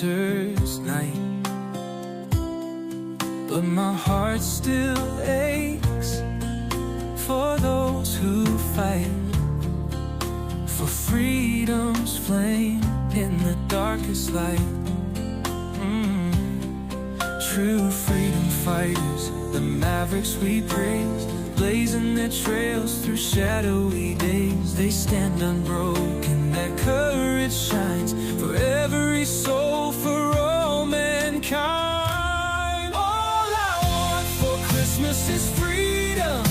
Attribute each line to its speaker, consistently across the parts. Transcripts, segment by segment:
Speaker 1: winter's night, but my heart still aches for those who fight for freedom's flame in the darkest light. True freedom fighters, the Mavericks we praise, blazing their trails through shadowy days. They stand unbroken, their courage shines for every soul, for all mankind. All I want for Christmas is freedom,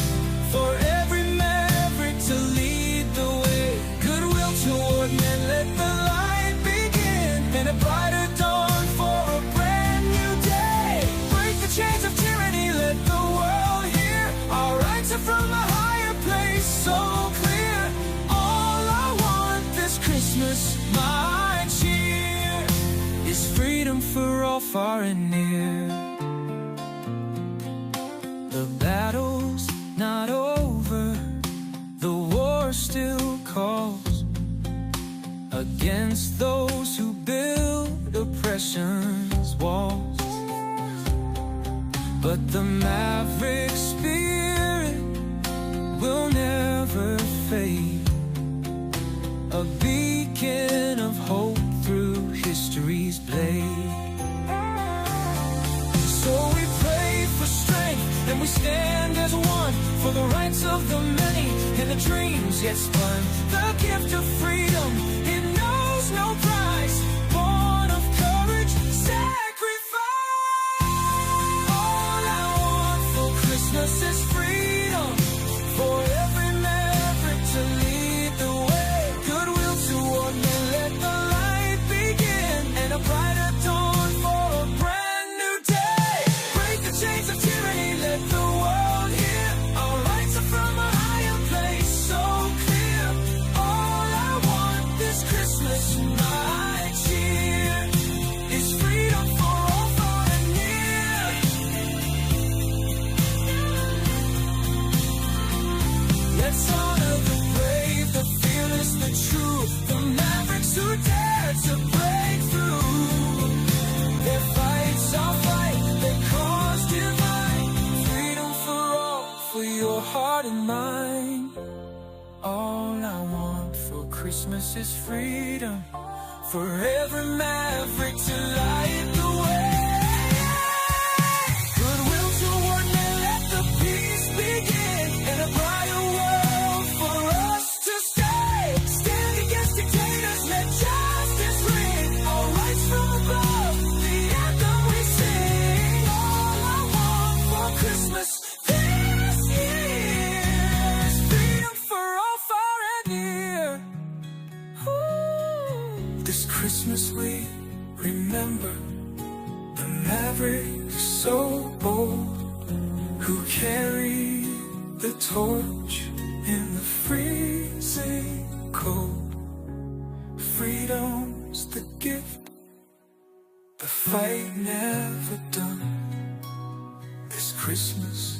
Speaker 1: for every maverick to lead the way. Goodwill toward men, let the light begin, and a brighter dawn for a brand new day. Break the chains of tyranny, let the world hear our rights are from a higher place, so clear. All I want this Christmas, my cheer, is freedom for all, far and near. The battle's not over, the war still calls against those who build oppression's walls. But the maverick spirit will never fade, a beacon of hope through history's blade. So we pray for strength and we stand as one, for the rights of the many and the dreams yet spun. The gift of freedom, it knows no price, born of courage, sacrifice. All I want for Christmas is freedom, for every maverick to lead the way. Goodwill toward men, let the light begin, and a brighter dawn for a brand new day. Break the chains of tyranny, let the world hear our rights are from a higher place, so clear. All I want this Christmas, my cheer, is freedom for all, far and near. Let's honor the brave, the fearless, the true, the mavericks who dare to break through. Their fights our fight, their cause divine. Freedom for all, for your heart and mind. All I want for Christmas is freedom, for every maverick to light the way. Goodwill toward men, let the peace begin, and a brighter world for us to stay. Stand against dictators, let justice ring, our rights from above, the anthem we sing. All I want for Christmas this year is freedom for all, far and near. Ooh. This Christmas we remember the mavericks so bold, who carry the torch in the freezing cold. Freedom's the gift, the fight never done. This Christmas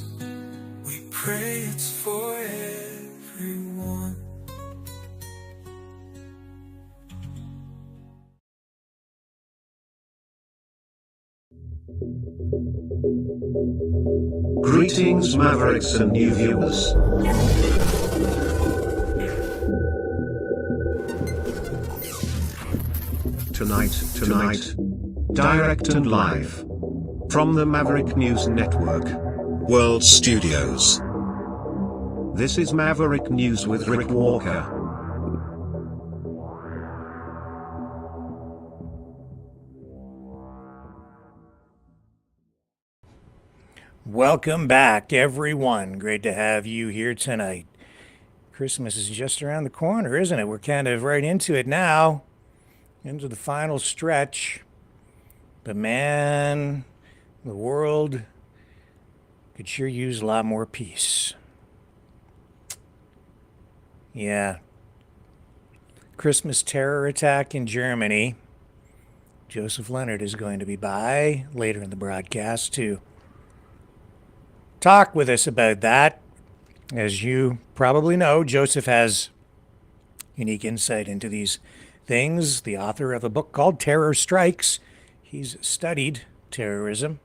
Speaker 1: we pray it's for everyone.
Speaker 2: Greetings, Mavericks and new viewers. Tonight, direct and live from the Maverick News Network World Studios. This is Maverick News with Rick Walker.
Speaker 3: Welcome back, everyone. Great to have you here tonight. Christmas is just around the corner, isn't it? We're kind of right into it now, into the final stretch. But man, the world could sure use a lot more peace. Yeah. Christmas terror attack in Germany. Joseph Leonard is going to be by later in the broadcast to talk with us about that. As you probably know, Joseph has unique insight into these things, the author of a book called Terror Strikes, He's studied terrorism,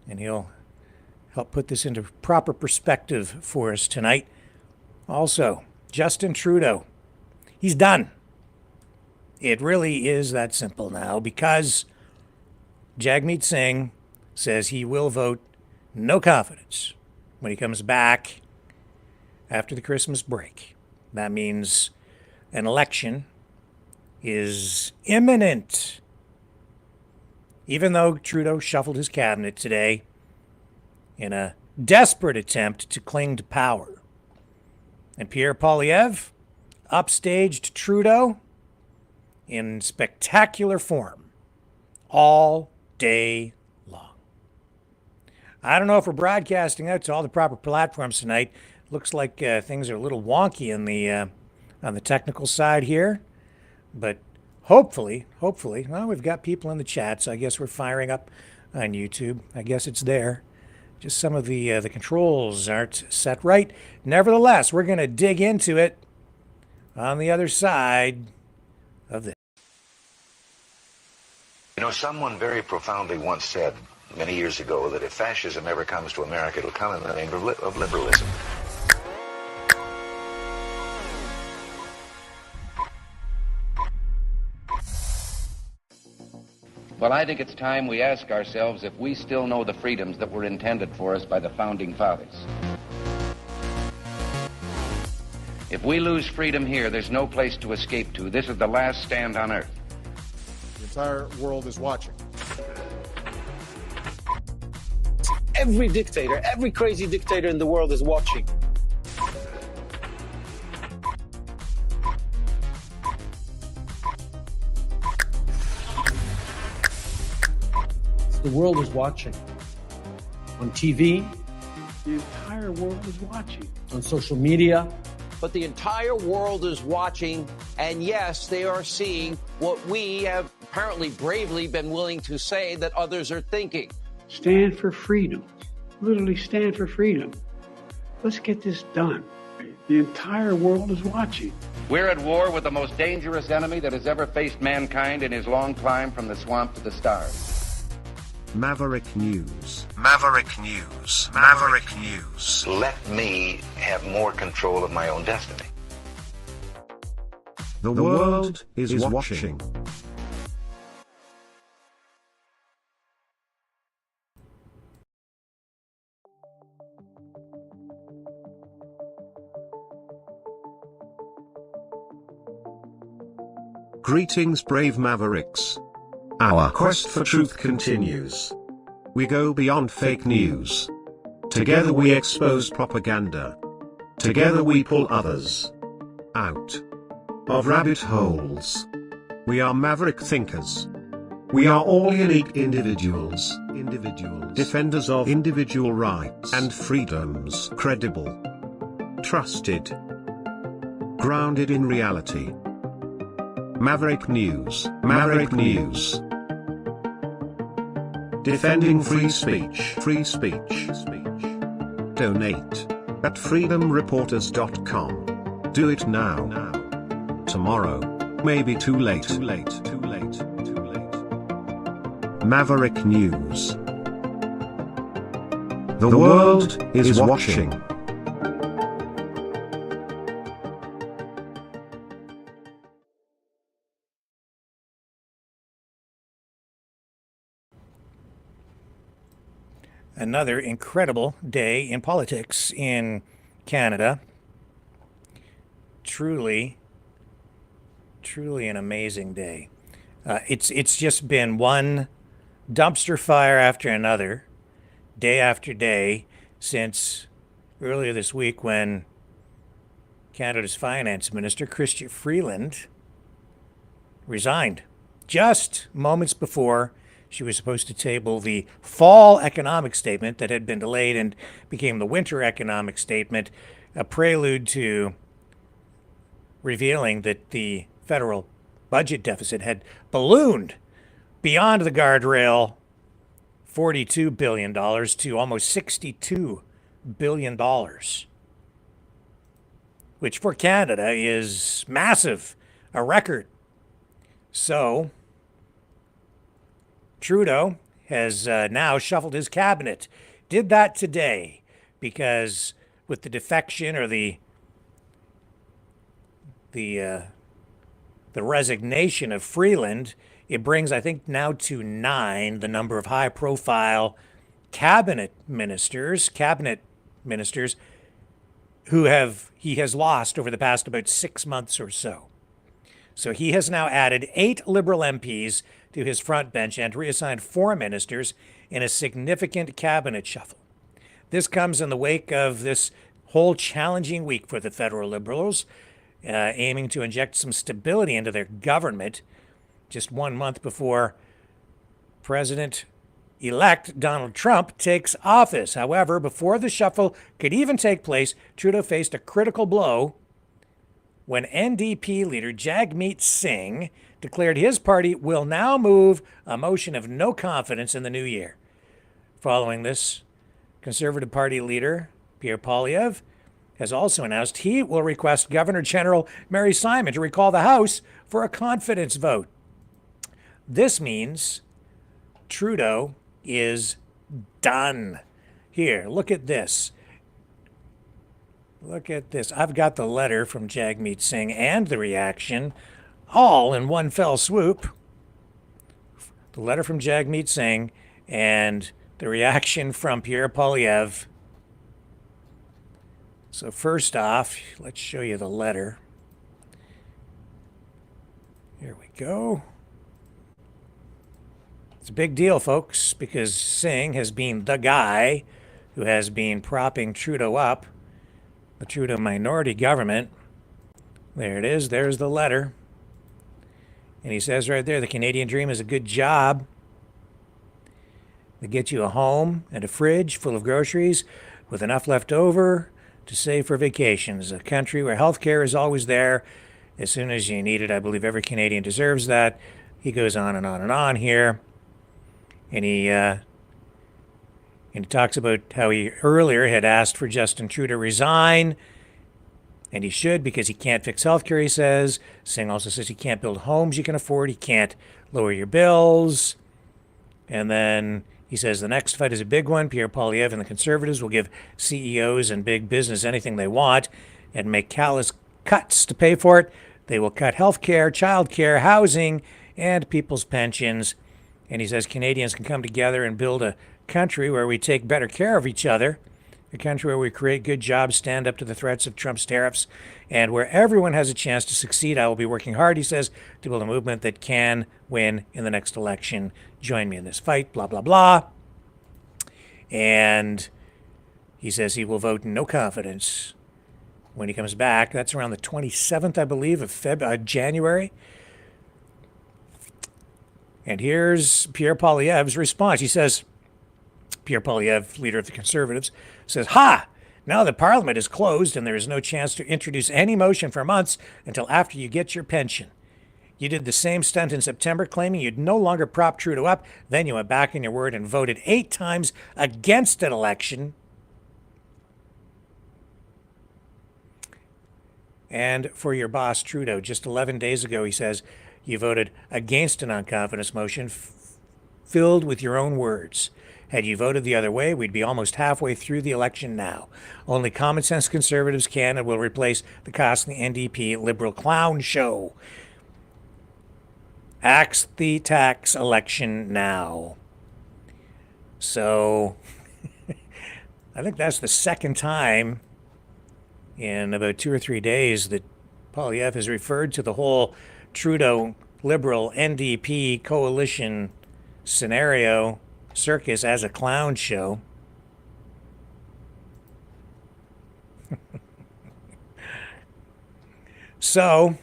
Speaker 3: and he'll help put this into proper perspective for us tonight. Also, Justin Trudeau. He's done. It really is that simple now, because Jagmeet Singh says he will vote no confidence when he comes back after the Christmas break. That means an election is imminent. Even though Trudeau shuffled his cabinet today in a desperate attempt to cling to power. And Pierre Poilievre upstaged Trudeau in spectacular form all day long. I don't know if we're broadcasting out to all the proper platforms tonight. Looks like things are a little wonky on the technical side here, but hopefully, well, we've got people in the chat, so I guess we're firing up on YouTube. I guess it's there. Just some of the controls aren't set right. Nevertheless, we're going to dig into it on the other side of this.
Speaker 4: You know, someone very profoundly once said many years ago that if fascism ever comes to America, it'll come in the name of liberalism.
Speaker 5: Well, I think it's time we ask ourselves if we still know the freedoms that were intended for us by the Founding Fathers. If we lose freedom here, there's no place to escape to. This is the last stand on earth.
Speaker 6: The entire world is watching.
Speaker 7: Every dictator, every crazy dictator in the world is watching. The world is watching. On TV.
Speaker 8: The entire world is watching.
Speaker 7: On social media.
Speaker 9: But the entire world is watching, and yes, they are seeing what we have apparently bravely been willing to say that others are thinking.
Speaker 8: Stand for freedom. Literally stand for freedom. Let's get this done. The entire world is watching.
Speaker 5: We're at war with the most dangerous enemy that has ever faced mankind in his long climb from the swamp to the stars.
Speaker 2: Maverick News. Maverick News. Maverick News.
Speaker 4: Let me have more control of my own destiny.
Speaker 2: The world is watching. Greetings, brave Mavericks. Our quest for truth continues. We go beyond fake news. Together we expose propaganda. Together we pull others out of rabbit holes. We are maverick thinkers. We are all unique individuals. Defenders of individual rights and freedoms. Credible. Trusted. Grounded in reality. Maverick News. Maverick News. Defending free speech. Free speech. Donate at freedomreporters.com. Do it now. Tomorrow may be too late. Maverick News. The world is watching.
Speaker 3: Another incredible day in politics in Canada. Truly an amazing day. It's just been one dumpster fire after another, day after day, since earlier this week when Canada's Finance Minister, Chrystia Freeland, resigned just moments before she was supposed to table the fall economic statement that had been delayed and became the winter economic statement, a prelude to revealing that the federal budget deficit had ballooned beyond the guardrail, $42 billion to almost $62 billion, which for Canada is massive, a record. So Trudeau has now shuffled his cabinet. Did that today because with the defection or the resignation of Freeland, it brings, I think, now to 9 the number of high-profile cabinet ministers who he has lost over the past about 6 months or so. So he has now added 8 Liberal MPs to his front bench and reassigned 4 ministers in a significant cabinet shuffle. This comes in the wake of this whole challenging week for the federal Liberals, aiming to inject some stability into their government just 1 month before President-elect Donald Trump takes office. However, before the shuffle could even take place, Trudeau faced a critical blow when NDP leader Jagmeet Singh declared his party will now move a motion of no confidence in the new year. Following this, Conservative Party leader Pierre Poilievre has also announced he will request Governor General Mary Simon to recall the House for a confidence vote. This means Trudeau is done. Here, look at this. Look at this. I've got the letter from Jagmeet Singh and the reaction all in one fell swoop. The letter from Jagmeet Singh and the reaction from Pierre Poilievre. So first off, let's show you the letter. Here we go. It's a big deal, folks, because Singh has been the guy who has been propping Trudeau up, the Trudeau minority government. There it is. There's the letter. And he says right there, the Canadian dream is a good job that gets you a home and a fridge full of groceries with enough left over to save for vacations. A country where health care is always there as soon as you need it. I believe every Canadian deserves that. He goes on and on and on here. And he talks about how he earlier had asked for Justin Trudeau to resign. And he should, because he can't fix healthcare, he says. Singh also says he can't build homes you can afford. He can't lower your bills. And then he says the next fight is a big one. Pierre Poilievre and the Conservatives will give CEOs and big business anything they want and make callous cuts to pay for it. They will cut healthcare, childcare, housing, and people's pensions. And he says Canadians can come together and build a country where we take better care of each other, a country where we create good jobs, stand up to the threats of Trump's tariffs, and where everyone has a chance to succeed. I will be working hard, he says, to build a movement that can win in the next election. Join me in this fight, blah, blah, blah. And he says he will vote no confidence when he comes back. That's around the 27th, I believe, of January. And here's Pierre Poilievre's response. He says, Pierre Poilievre, leader of the Conservatives, says, "Ha! Now the Parliament is closed and there is no chance to introduce any motion for months until after you get your pension. You did the same stunt in September, claiming you'd no longer prop Trudeau up. Then you went back on your word and voted 8 times against an election. And for your boss, Trudeau, just 11 days ago, he says, you voted against a non-confidence motion filled with your own words. Had you voted the other way, we'd be almost halfway through the election now. Only common sense Conservatives can and will replace the costly NDP Liberal clown show. Axe the tax election now." So I think that's the second time in about 2 or 3 days that Poilievre has referred to the whole Trudeau Liberal NDP coalition scenario circus as a clown show. So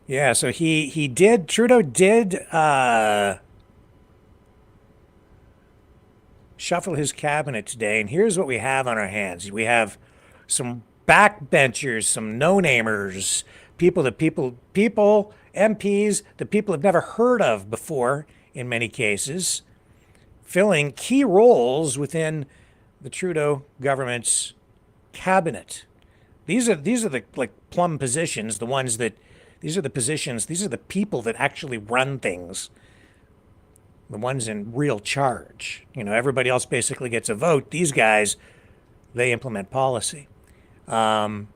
Speaker 3: yeah, so Trudeau did shuffle his cabinet today, and here's what we have on our hands. We have some backbenchers, some no-namers, MPs that people have never heard of before in many cases, filling key roles within the Trudeau government's cabinet. These are the like plum positions, the ones that these are the positions, these are the people that actually run things. The ones in real charge. You know, everybody else basically gets a vote. These guys, they implement policy. So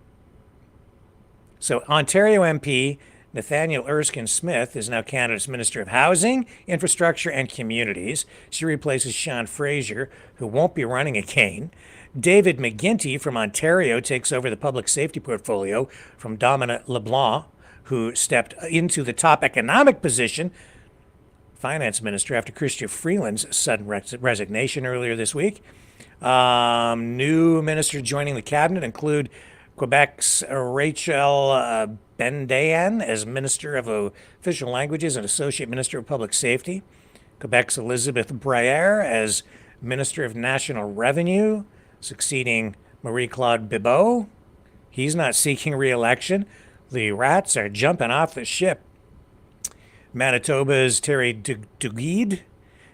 Speaker 3: Ontario MP Nathaniel Erskine Smith is now Canada's Minister of Housing, Infrastructure and Communities. She replaces Sean Fraser, who won't be running again. David McGuinty from Ontario takes over the public safety portfolio from Dominic LeBlanc, who stepped into the top economic position, finance minister, after Chrystia Freeland's sudden resignation earlier this week. New ministers joining the cabinet include Quebec's Rachel Bendayan as Minister of Official Languages and Associate Minister of Public Safety, Quebec's Elizabeth Breyer as Minister of National Revenue, succeeding Marie-Claude Bibeau. He's not seeking re-election. The rats are jumping off the ship. Manitoba's Terry Duguid,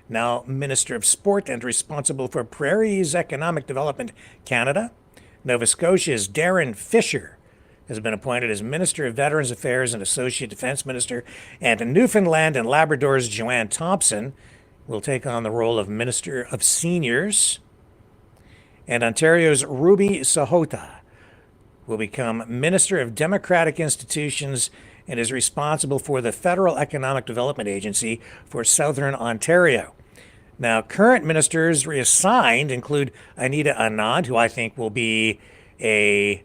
Speaker 3: now Minister of Sport and responsible for Prairie's Economic Development Canada. Nova Scotia's Darren Fisher has been appointed as Minister of Veterans Affairs and Associate Defence Minister, and Newfoundland and Labrador's Joanne Thompson will take on the role of Minister of Seniors. And Ontario's Ruby Sahota will become Minister of Democratic Institutions and is responsible for the Federal Economic Development Agency for Southern Ontario. Now, current ministers reassigned include Anita Anand, who I think will be a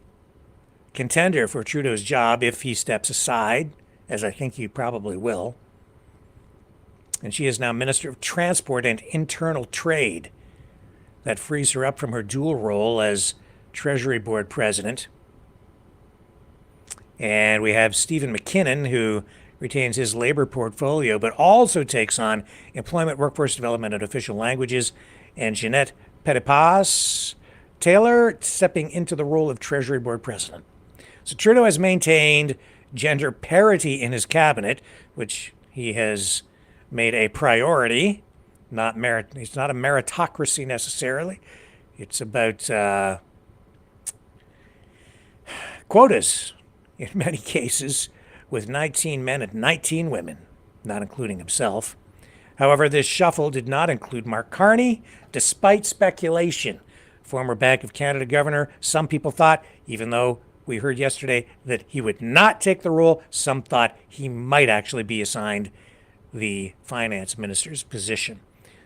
Speaker 3: contender for Trudeau's job if he steps aside, as I think he probably will. And she is now Minister of Transport and Internal Trade. That frees her up from her dual role as Treasury Board President. And we have Stephen McKinnon, who retains his labor portfolio, but also takes on employment, workforce development, and official languages. And Jeanette Petipas Taylor stepping into the role of Treasury Board President. So Trudeau has maintained gender parity in his cabinet, which he has made a priority. It's not a meritocracy necessarily. It's about quotas in many cases, with 19 men and 19 women, not including himself. However, this shuffle did not include Mark Carney, despite speculation. Former Bank of Canada governor, some people thought, even though we heard yesterday that he would not take the role, some thought he might actually be assigned the finance minister's position.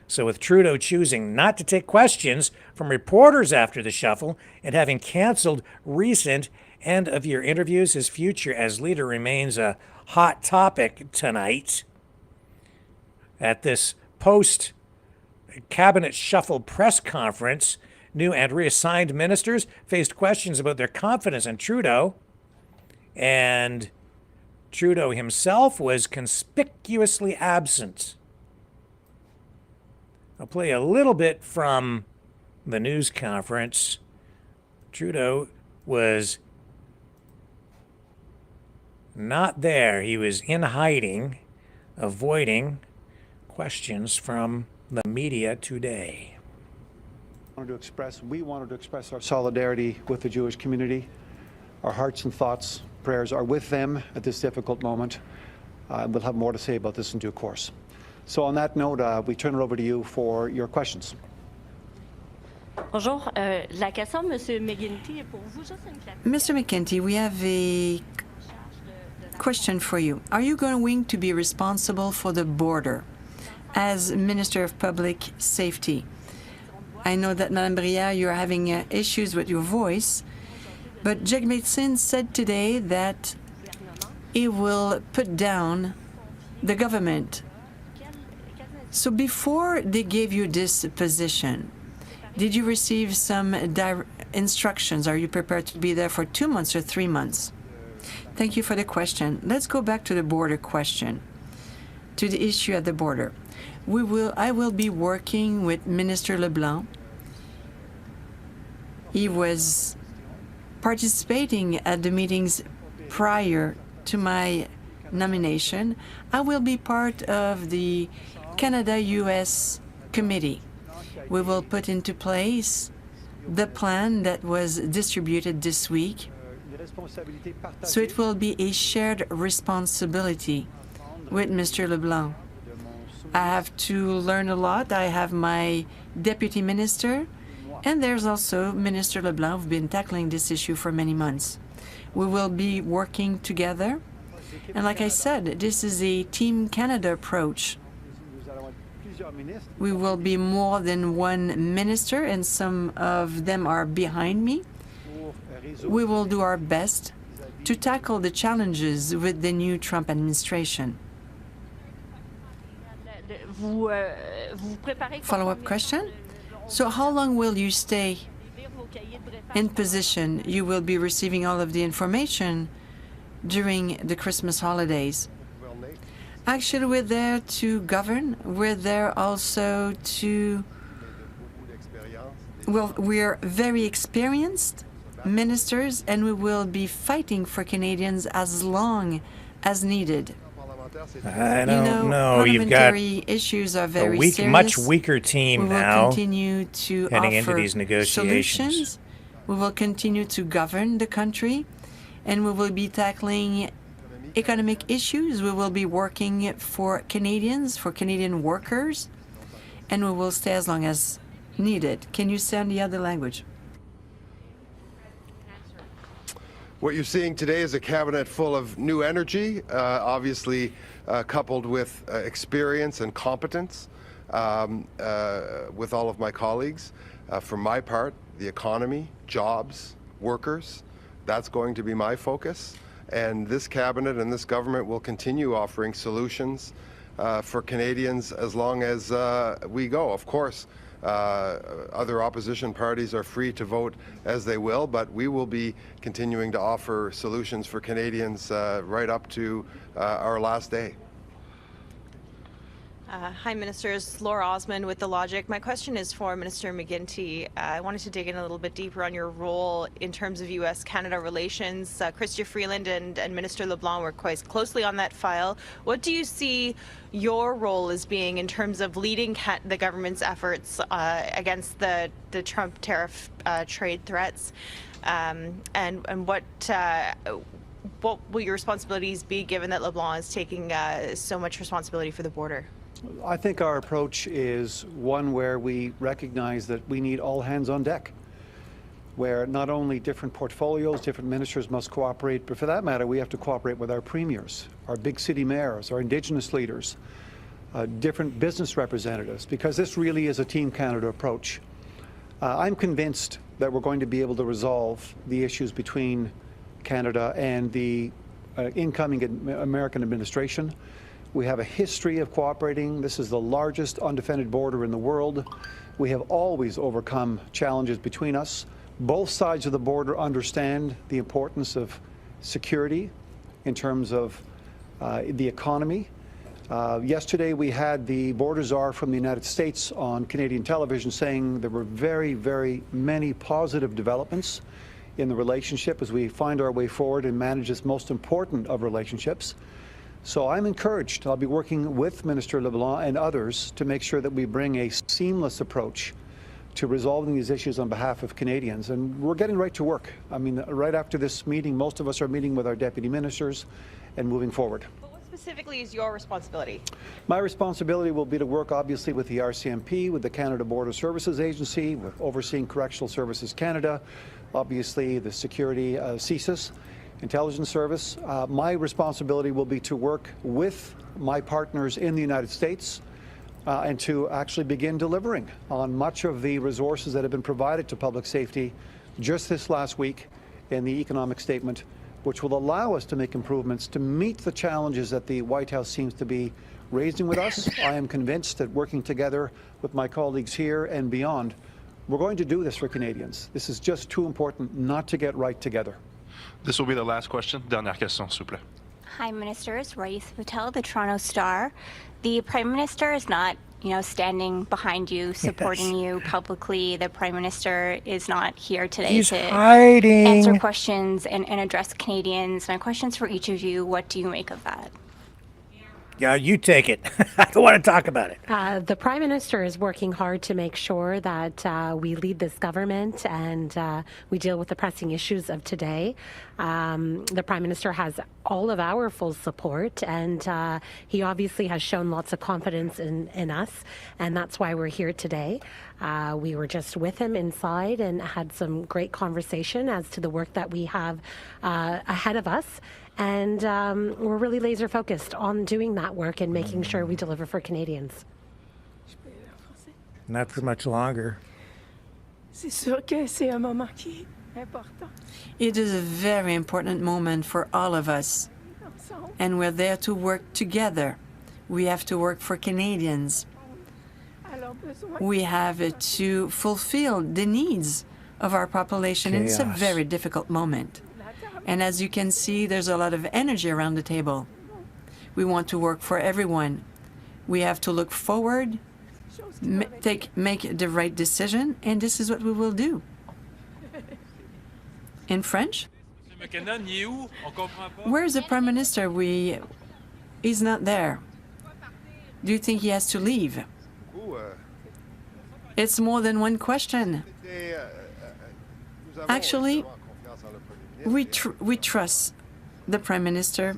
Speaker 3: So with Trudeau choosing not to take questions from reporters after the shuffle and having canceled recent end-of-year interviews, his future as leader remains a hot topic tonight. At this post-cabinet shuffle press conference, new and reassigned ministers faced questions about their confidence in Trudeau, and Trudeau himself was conspicuously absent. I'll play a little bit from the news conference. Trudeau was not there. He was in hiding, avoiding questions from the media today.
Speaker 10: We wanted to express our solidarity with the Jewish community. Our hearts and thoughts, prayers are with them at this difficult moment. We'll have more to say about this in due course. So on that note, we turn it over to you for your questions.
Speaker 11: Bonjour, la question, Monsieur McGuinty, est pour vous.
Speaker 12: Mr. McGuinty, we have a question for you. Are you going to be responsible for the border as Minister of Public Safety? I know that, Madame Brière, you're having issues with your voice, but Jagmeet said today that he will put down the government. So before they gave you this position, did you receive some instructions? Are you prepared to be there for 2 months or 3 months? Thank you for the question. Let's go back to the border question, to the issue at the border. I will be working with Minister LeBlanc. He was participating at the meetings prior to my nomination. I will be part of the Canada-US Committee. We will put into place the plan that was distributed this week. So it will be a shared responsibility with Mr. LeBlanc. I have to learn a lot. I have my deputy minister, and there's also Minister LeBlanc who've been tackling this issue for many months. We will be working together. And like I said, this is a Team Canada approach. We will be more than one minister, and some of them are behind me. We will do our best to tackle the challenges with the new Trump administration. Follow-up question? So how long will you stay in position? You will be receiving all of the information during the Christmas holidays. Actually, we're there to govern. We're there also to... Well, we're very experienced ministers, and we will be fighting for Canadians as long as needed.
Speaker 3: I don't know. You've got
Speaker 12: parliamentary issues are very serious.
Speaker 3: Much weaker team
Speaker 12: we will
Speaker 3: now.
Speaker 12: Continue to
Speaker 3: heading
Speaker 12: offer
Speaker 3: into these negotiations.
Speaker 12: Solutions. We will continue to govern the country, and we will be tackling economic issues. We will be working for Canadians, for Canadian workers, and we will stay as long as needed. Can you say on the other language?
Speaker 13: What you're seeing today is a cabinet full of new energy, obviously coupled with experience and competence with all of my colleagues. For my part, the economy, jobs, workers, that's going to be my focus. And this cabinet and this government will continue offering solutions for Canadians as long as we go. Of course, other opposition parties are free to vote as they will, but we will be continuing to offer solutions for Canadians right up to our last day.
Speaker 14: Hi, Ministers. Laura Osmond with The Logic. My question is for Minister McGuinty. I wanted to dig in a little bit deeper on your role in terms of U.S.-Canada relations. Chrystia Freeland and Minister LeBlanc work quite closely on that file. What do you see your role as being in terms of leading the government's efforts against the Trump tariff trade threats? And what will your responsibilities be, given that LeBlanc is taking so much responsibility for the border?
Speaker 10: I think our approach is one where we recognize that we need all hands on deck, where not only different portfolios, different ministers must cooperate, but for that matter, we have to cooperate with our premiers, our big city mayors, our Indigenous leaders, different business representatives, because this really is a Team Canada approach. I'm convinced that we're going to be able to resolve the issues between Canada and the incoming American administration. We have a history of cooperating. This is the largest undefended border in the world. We have always overcome challenges between us. Both sides of the border understand the importance of security in terms of the economy. Yesterday we had the border czar from the United States on Canadian television saying there were very, very many positive developments in the relationship as we find our way forward and manage this most important of relationships. So I'm encouraged. I'll be working with Minister LeBlanc and others to make sure that we bring a seamless approach to resolving these issues on behalf of Canadians. And we're getting right to work. I mean, right after this meeting, most of us are meeting with our deputy ministers and moving forward.
Speaker 14: But what specifically is your responsibility?
Speaker 10: My responsibility will be to work, obviously, with the RCMP, with the Canada Border Services Agency, with overseeing Correctional Services Canada, obviously the security CSIS. Intelligence Service. My responsibility will be to work with my partners in the United States and to actually begin delivering on much of the resources that have been provided to public safety just this last week in the economic statement, which will allow us to make improvements to meet the challenges that the White House seems to be raising with us. I am convinced that working together with my colleagues here and beyond, we're going to do this for Canadians. This is just too important not to get right together.
Speaker 15: This will be the last question. Dernière question, s'il vous plaît.
Speaker 11: Hi, Ministers. Raïs Patel, the Toronto Star. The Prime Minister is not, standing behind you, supporting you publicly. The Prime Minister is not here today to answer questions and address Canadians. My question's for each of you. What do you make of that?
Speaker 3: Yeah, you take it. I don't want to talk about it.
Speaker 16: The Prime Minister is working hard to make sure that we lead this government and we deal with the pressing issues of today. The Prime Minister has all of our full support, and he obviously has shown lots of confidence in us, and that's why we're here today. We were just with him inside and had some great conversation as to the work that we have ahead of us. And we're really laser focused on doing that work and making sure we deliver for Canadians.
Speaker 3: Not for much longer.
Speaker 12: It is a very important moment for all of us, and we're there to work together. We have to work for Canadians. We have to fulfill the needs of our population, and it's a very difficult moment. And as you can see, there's a lot of energy around the table. We want to work for everyone. We have to look forward, make the right decision, and this is what we will do. In French? Where is the Prime Minister? He's not there. Do you think he has to leave? It's more than one question. Actually, we trust the Prime Minister,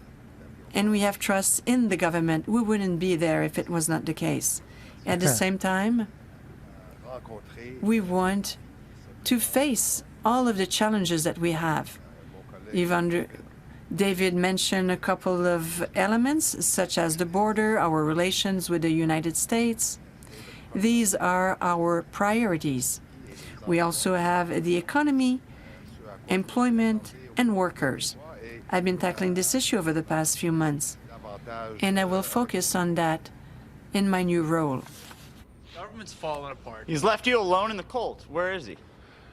Speaker 12: and we have trust in the government. We wouldn't be there if it was not the case. At the same time, we want to face all of the challenges that we have. David mentioned a couple of elements, such as the border, our relations with the United States. These are our priorities. We also have the economy, employment, and workers. I've been tackling this issue over the past few months, and I will focus on that in my new role.
Speaker 17: Government's falling apart.
Speaker 18: He's left you alone in the cold. Where is he?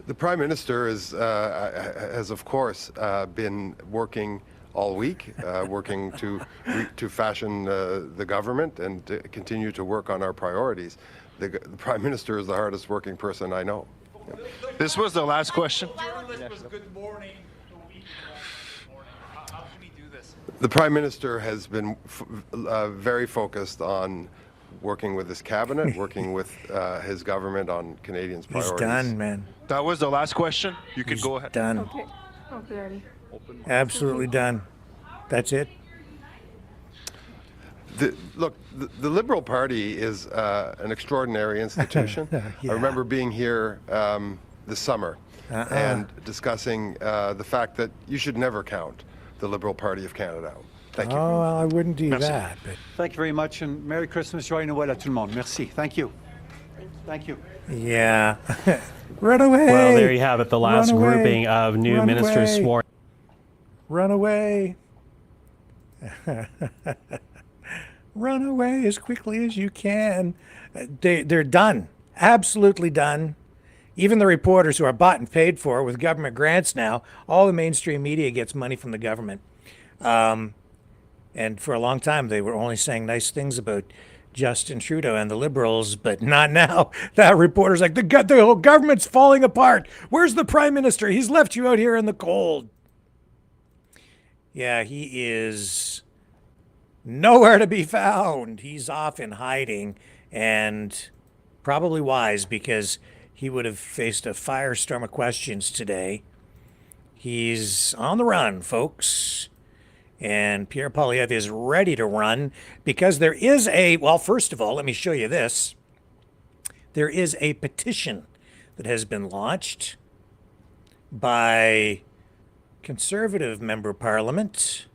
Speaker 13: The Prime Minister has of course, been working all week, working to fashion the government and to continue to work on our priorities. The Prime Minister is the hardest working person I know.
Speaker 15: This was the last question.
Speaker 13: The Prime Minister has been very focused on working with his cabinet, working with his government on Canadians' priorities.
Speaker 3: He's done, man.
Speaker 15: That was the last question. You can go ahead.
Speaker 3: Done.
Speaker 19: Okay. Okay.
Speaker 3: Absolutely done. That's it.
Speaker 13: Look, the Liberal Party is an extraordinary institution.
Speaker 3: Yeah.
Speaker 13: I remember being here this summer and discussing the fact that you should never count the Liberal Party of Canada out. Thank you.
Speaker 3: Oh, well, I wouldn't do
Speaker 10: Merci.
Speaker 3: that. But
Speaker 10: Thank you very much, and Merry Christmas, Joyeux Noël à tout le monde. Merci. Thank you. Thank you.
Speaker 3: yeah. Run away.
Speaker 20: Well, there you have it, the last
Speaker 3: Run away.
Speaker 20: grouping of new
Speaker 3: Run
Speaker 20: ministers
Speaker 3: away.
Speaker 20: sworn.
Speaker 3: Run away. Run away as quickly as you can. They're done. Absolutely done. Even the reporters who are bought and paid for with government grants now, all the mainstream media gets money from the government. And for a long time, they were only saying nice things about Justin Trudeau and the Liberals, but not now. That reporter's like, the whole government's falling apart. Where's the Prime Minister? He's left you out here in the cold. Yeah, he is nowhere to be found. He's off in hiding, and probably wise, because he would have faced a firestorm of questions today. He's on the run, folks. And Pierre Poilievre is ready to run because there is well, first of all, let me show you this. There is a petition that has been launched by Conservative Member of Parliament,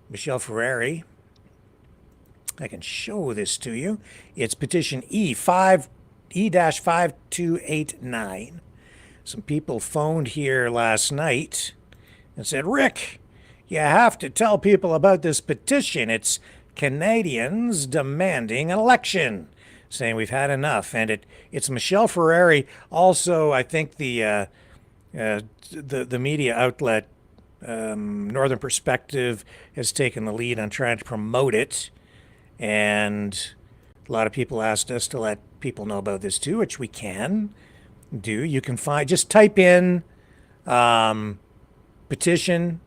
Speaker 3: Michelle Ferrari. I can show this to you. It's petition E-5289. Some people phoned here last night and said, Rick, you have to tell people about this petition. It's Canadians demanding an election, saying we've had enough. And it's Michelle Ferrari. Also, I think the media outlet Northern Perspective has taken the lead on trying to promote it. And a lot of people asked us to let people know about this too, which we can do. You can just type in petition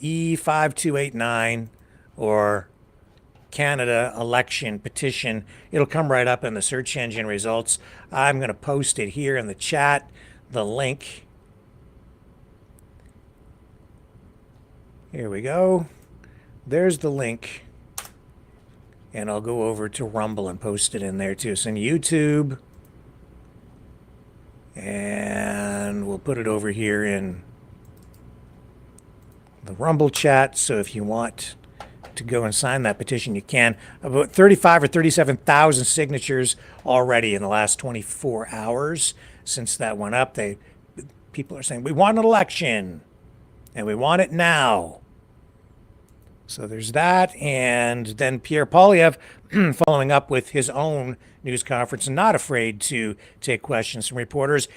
Speaker 3: E5289 or Canada election petition. It'll come right up in the search engine results. I'm going to post it here in the chat, the link. Here we go. There's the link. And I'll go over to Rumble and post it in there too. It's in YouTube. And we'll put it over here in the Rumble chat. So if you want to go and sign that petition, you can. About 35 or 37,000 signatures already in the last 24 hours since that went up. People are saying, we want an election, and we want it now. So there's that. And then Pierre Poilievre following up with his own news conference, not afraid to take questions from reporters.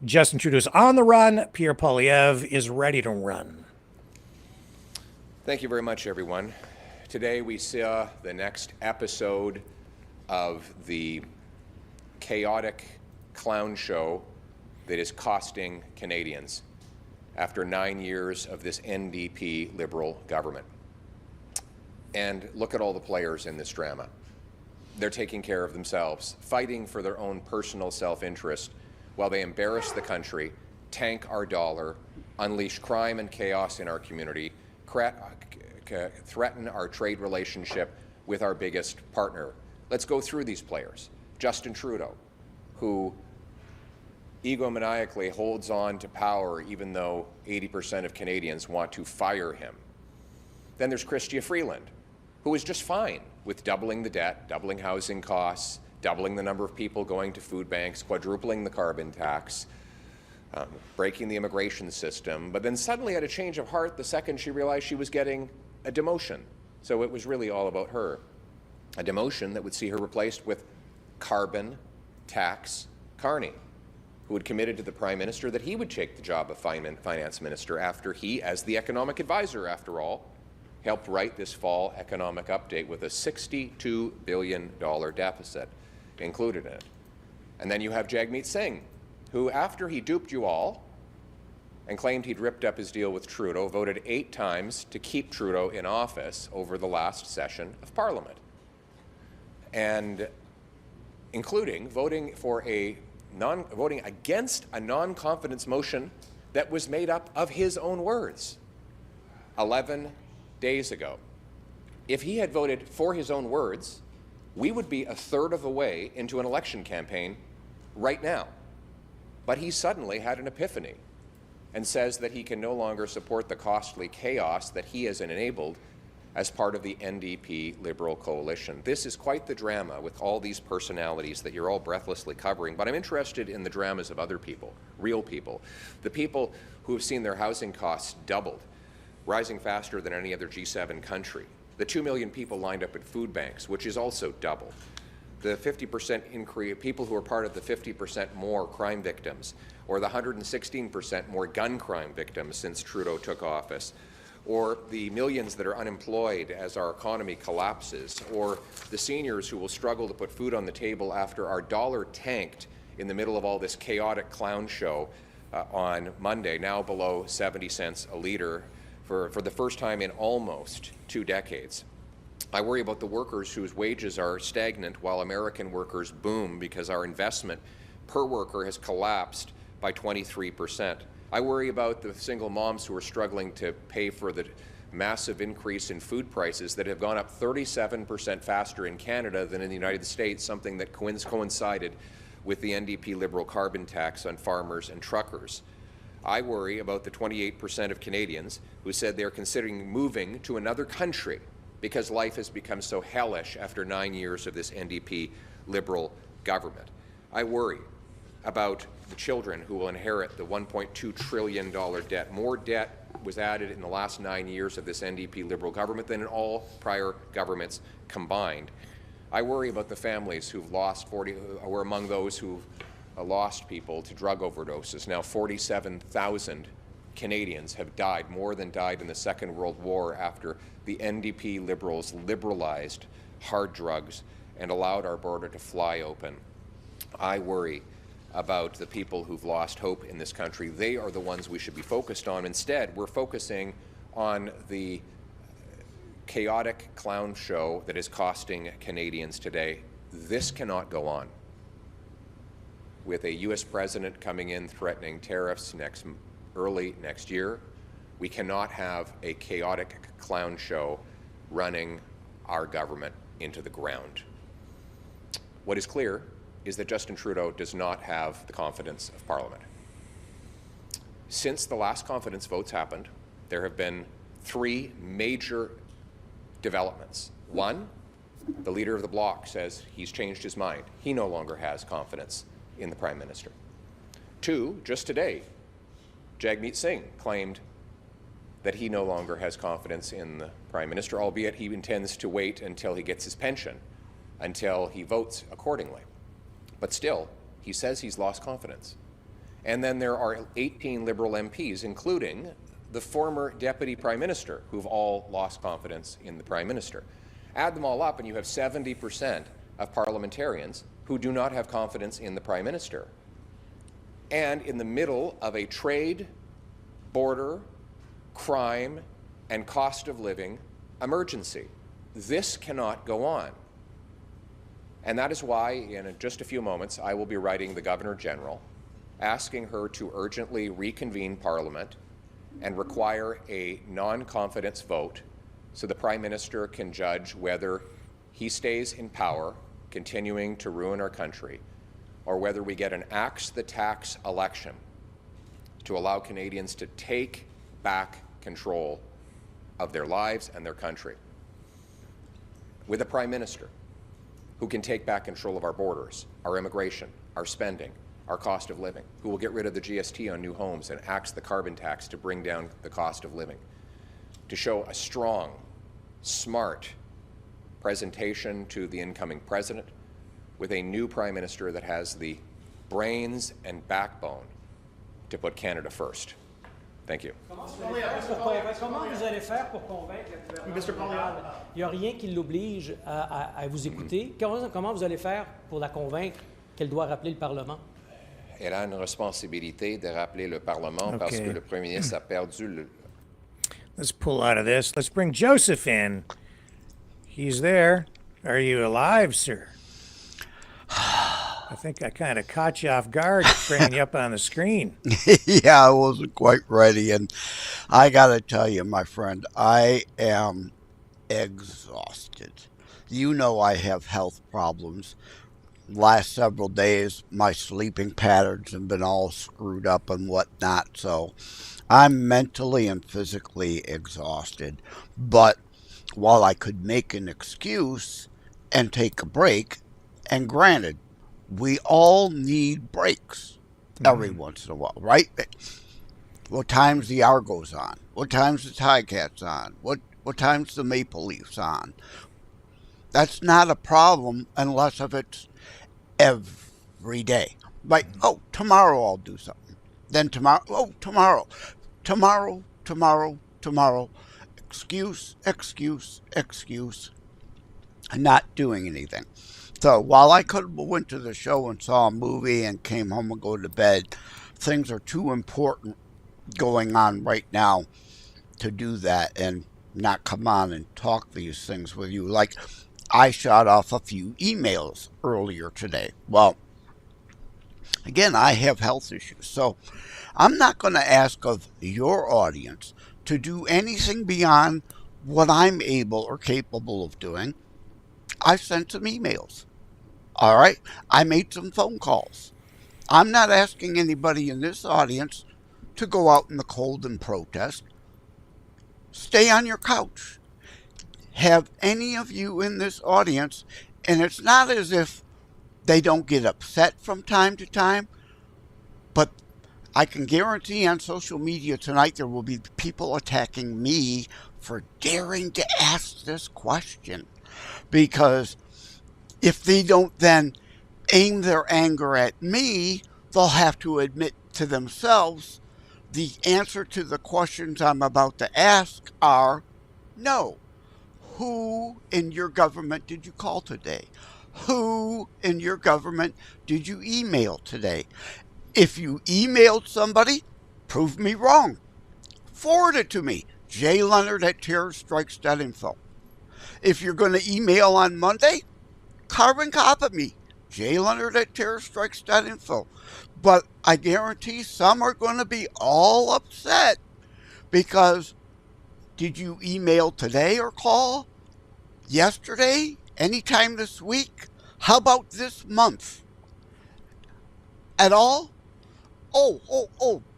Speaker 3: Justin Trudeau's on the run. Pierre Poilievre is ready to run.
Speaker 19: Thank you very much, everyone. Today we saw the next episode of the chaotic clown show that is costing Canadians after 9 years of this NDP Liberal government. And look at all the players in this drama. They're taking care of themselves, fighting for their own personal self-interest while they embarrass the country, tank our dollar, unleash crime and chaos in our community, threaten our trade relationship with our biggest partner. Let's go through these players. Justin Trudeau, who egomaniacally holds on to power even though 80% of Canadians want to fire him. Then there's Chrystia Freeland, who is just fine with doubling the debt, doubling housing costs, doubling the number of people going to food banks, quadrupling the carbon tax, breaking the immigration system, but then suddenly had a change of heart the second she realized she was getting a demotion. So it was really all about her. A demotion that would see her replaced with carbon tax Carney, who had committed to the Prime Minister that he would take the job of Finance Minister after he, as the economic advisor after all, helped write this fall economic update with a $62 billion deficit included in it. And then you have Jagmeet Singh, who, after he duped you all and claimed he'd ripped up his deal with Trudeau, voted 8 times to keep Trudeau in office over the last session of Parliament, and including voting against a non-confidence motion that was made up of his own words 11 days ago. If he had voted for his own words, we would be a third of the way into an election campaign right now. But he suddenly had an epiphany and says that he can no longer support the costly chaos that he has enabled as part of the NDP Liberal coalition. This is quite the drama with all these personalities that you're all breathlessly covering, but I'm interested in the dramas of other people, real people, the people who have seen their housing costs doubled, rising faster than any other G7 country, the 2 million people lined up at food banks, which is also double, the 50% increase, people who are part of the 50% more crime victims, or the 116% more gun crime victims since Trudeau took office, or the millions that are unemployed as our economy collapses, or the seniors who will struggle to put food on the table after our dollar tanked in the middle of all this chaotic clown show on Monday, now below 70 cents a litre for the first time in almost 2 decades. I worry about the workers whose wages are stagnant while American workers boom because our investment per worker has collapsed by 23%. I worry about the single moms who are struggling to pay for the massive increase in food prices that have gone up 37% faster in Canada than in the United States, something that coincided with the NDP Liberal carbon tax on farmers and truckers. I worry about the 28% of Canadians who said they're considering moving to another country because life has become so hellish after 9 years of this NDP Liberal government. I worry about the children who will inherit the $1.2 trillion debt. More debt was added in the last 9 years of this NDP Liberal government than in all prior governments combined. I worry about the families who've lost were among those who've lost people to drug overdoses. Now 47,000 Canadians have died, more than died in the Second World War after the NDP Liberals liberalized hard drugs and allowed our border to fly open. I worry about the people who've lost hope in this country. They are the ones we should be focused on. Instead, we're focusing on the chaotic clown show that is costing Canadians today. This cannot go on. With a U.S. president coming in threatening tariffs early next year, we cannot have a chaotic clown show running our government into the ground. What is clear is that Justin Trudeau does not have the confidence of Parliament. Since the last confidence votes happened, there have been 3 major developments. One, the leader of the Bloc says he's changed his mind. He no longer has confidence in the Prime Minister. 2, just today, Jagmeet Singh claimed that he no longer has confidence in the Prime Minister, albeit he intends to wait until he gets his pension, until he votes accordingly. But still, he says he's lost confidence. And then there are 18 Liberal MPs, including the former Deputy Prime Minister, who've all lost confidence in the Prime Minister. Add them all up and you have 70% of parliamentarians who do not have confidence in the Prime Minister. And in the middle of a trade, border, crime, and cost of living emergency. This cannot go on. And that is why, in just a few moments, I will be writing the Governor General, asking her to urgently reconvene Parliament and require a non-confidence vote so the Prime Minister can judge whether he stays in power, continuing to ruin our country, or whether we get an axe the tax election to allow Canadians to take back control of their lives and their country. With a Prime Minister who can take back control of our borders, our immigration, our spending, our cost of living, who will get rid of the GST on new homes and axe the carbon tax to bring down the cost of living, to show a strong, smart presentation to the incoming president with a new Prime Minister that has the brains and backbone to put Canada first. Thank you.
Speaker 20: Comment vous allez faire pour convaincre le gouvernement? Il n'y a rien qui l'oblige à vous écouter. Comment vous allez faire pour la convaincre qu'elle doit rappeler le Parlement?
Speaker 19: Elle a une responsabilité de rappeler le Parlement parce que le Premier ministre a perdu le...
Speaker 3: Let's pull out of this. Let's bring Joseph in. He's there. Are you alive, sir? I think I kind of caught you off guard bringing you up on the screen.
Speaker 21: Yeah, I wasn't quite ready. And I got to tell you, my friend, I am exhausted. You know I have health problems. Last several days, my sleeping patterns have been all screwed up and whatnot. So I'm mentally and physically exhausted. But while I could make an excuse and take a break, and granted, we all need breaks every once in a while, right? What time's the Argos on? What time's the Ticats on? What time's the Maple Leafs on? That's not a problem unless if it's every day. Like, oh, tomorrow I'll do something. Then tomorrow, oh, tomorrow. Excuse. And not doing anything. So while I could have went to the show and saw a movie and came home and go to bed, things are too important going on right now to do that and not come on and talk these things with you. Like, I shot off a few emails earlier today. Well, again, I have health issues, so I'm not going to ask of your audience to do anything beyond what I'm able or capable of doing. I sent some emails. All right. I made some phone calls. I'm not asking anybody in this audience to go out in the cold and protest. Stay on your couch. Have any of you in this audience, and it's not as if they don't get upset from time to time, but I can guarantee on social media tonight there will be people attacking me for daring to ask this question. Because if they don't then aim their anger at me, they'll have to admit to themselves the answer to the questions I'm about to ask are no. Who in your government did you call today? Who in your government did you email today? If you emailed somebody, prove me wrong. Forward it to me. jleonard@terrorstrikes.info. If you're going to email on Monday, carbon copy me, jleonard@terrorstrikes.info. But I guarantee some are going to be all upset because did you email today or call? Yesterday? Anytime this week? How about this month? At all?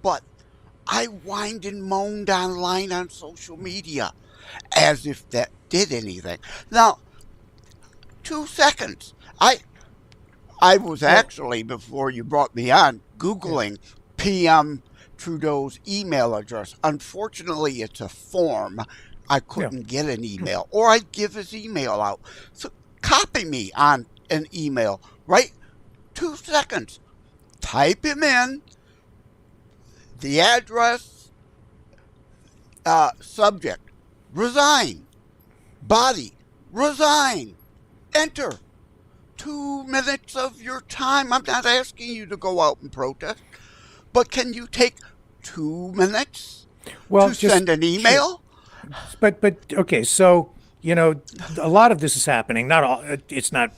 Speaker 21: But I whined and moaned online on social media as if that did anything. Now, 2 seconds. I was actually, before you brought me on, Googling PM Trudeau's email address. Unfortunately, it's a form. I couldn't get an email, or I'd give his email out. So copy me on an email, right? 2 seconds. Type him in, the address, subject, resign, body, resign, enter. 2 minutes of your time. I'm not asking you to go out and protest, but can you take 2 minutes to send an email?
Speaker 3: But okay, so a lot of this is happening. Not all. It's not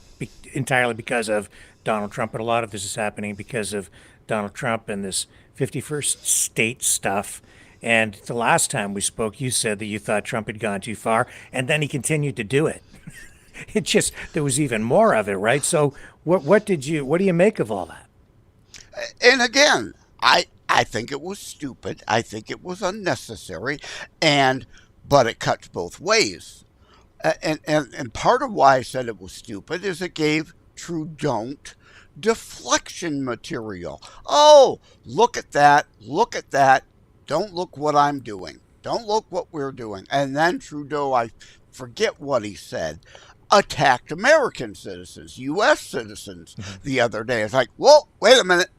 Speaker 3: entirely because of Donald Trump, but a lot of this is happening because of Donald Trump and this 51st state stuff. And the last time we spoke, you said that you thought Trump had gone too far, and then he continued to do it. There was even more of it, right? So what do you make of all that?
Speaker 21: And again, I think it was stupid. I think it was unnecessary, but it cuts both ways. And part of why I said it was stupid is it gave Trudeau deflection material. Oh, look at that. Look at that. Don't look what I'm doing. Don't look what we're doing. And then Trudeau, I forget what he said, attacked American citizens, U.S. citizens the other day. It's like, whoa, wait a minute.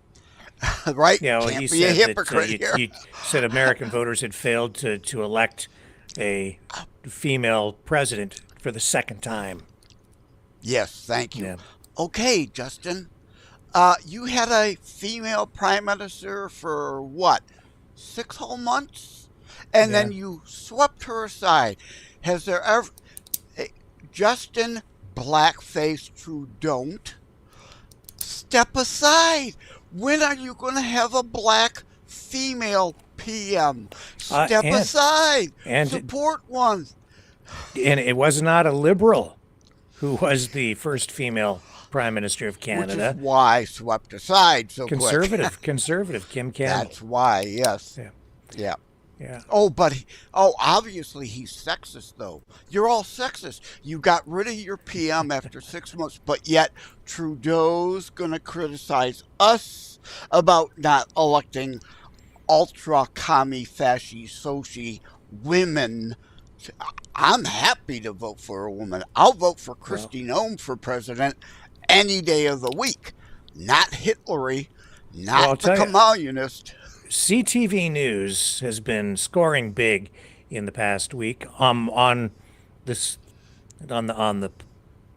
Speaker 21: Right?
Speaker 3: Yeah, well,
Speaker 21: Can't be a hypocrite here.
Speaker 3: You said American voters had failed to elect a female president for the second time.
Speaker 21: Yes, thank you. Yeah. Okay, Justin. You had a female prime minister for what, 6 whole months? And then you swept her aside. Has there ever... Justin Blackface Trudeau, step aside. When are you going to have a black female PM? Step aside. And support one.
Speaker 3: And it was not a liberal who was the first female prime minister of Canada.
Speaker 21: Which is why swept aside so
Speaker 3: conservative,
Speaker 21: quick.
Speaker 3: Conservative Kim Campbell.
Speaker 21: That's why, yes. Yeah. Obviously he's sexist, though. You're all sexist. You got rid of your PM after 6 months, but yet Trudeau's going to criticize us about not electing ultra-commie, fasci, soci women. I'm happy to vote for a woman. I'll vote for Kristi Noem for president any day of the week. Not Hitler, not the communist.
Speaker 3: CTV News has been scoring big in the past week on the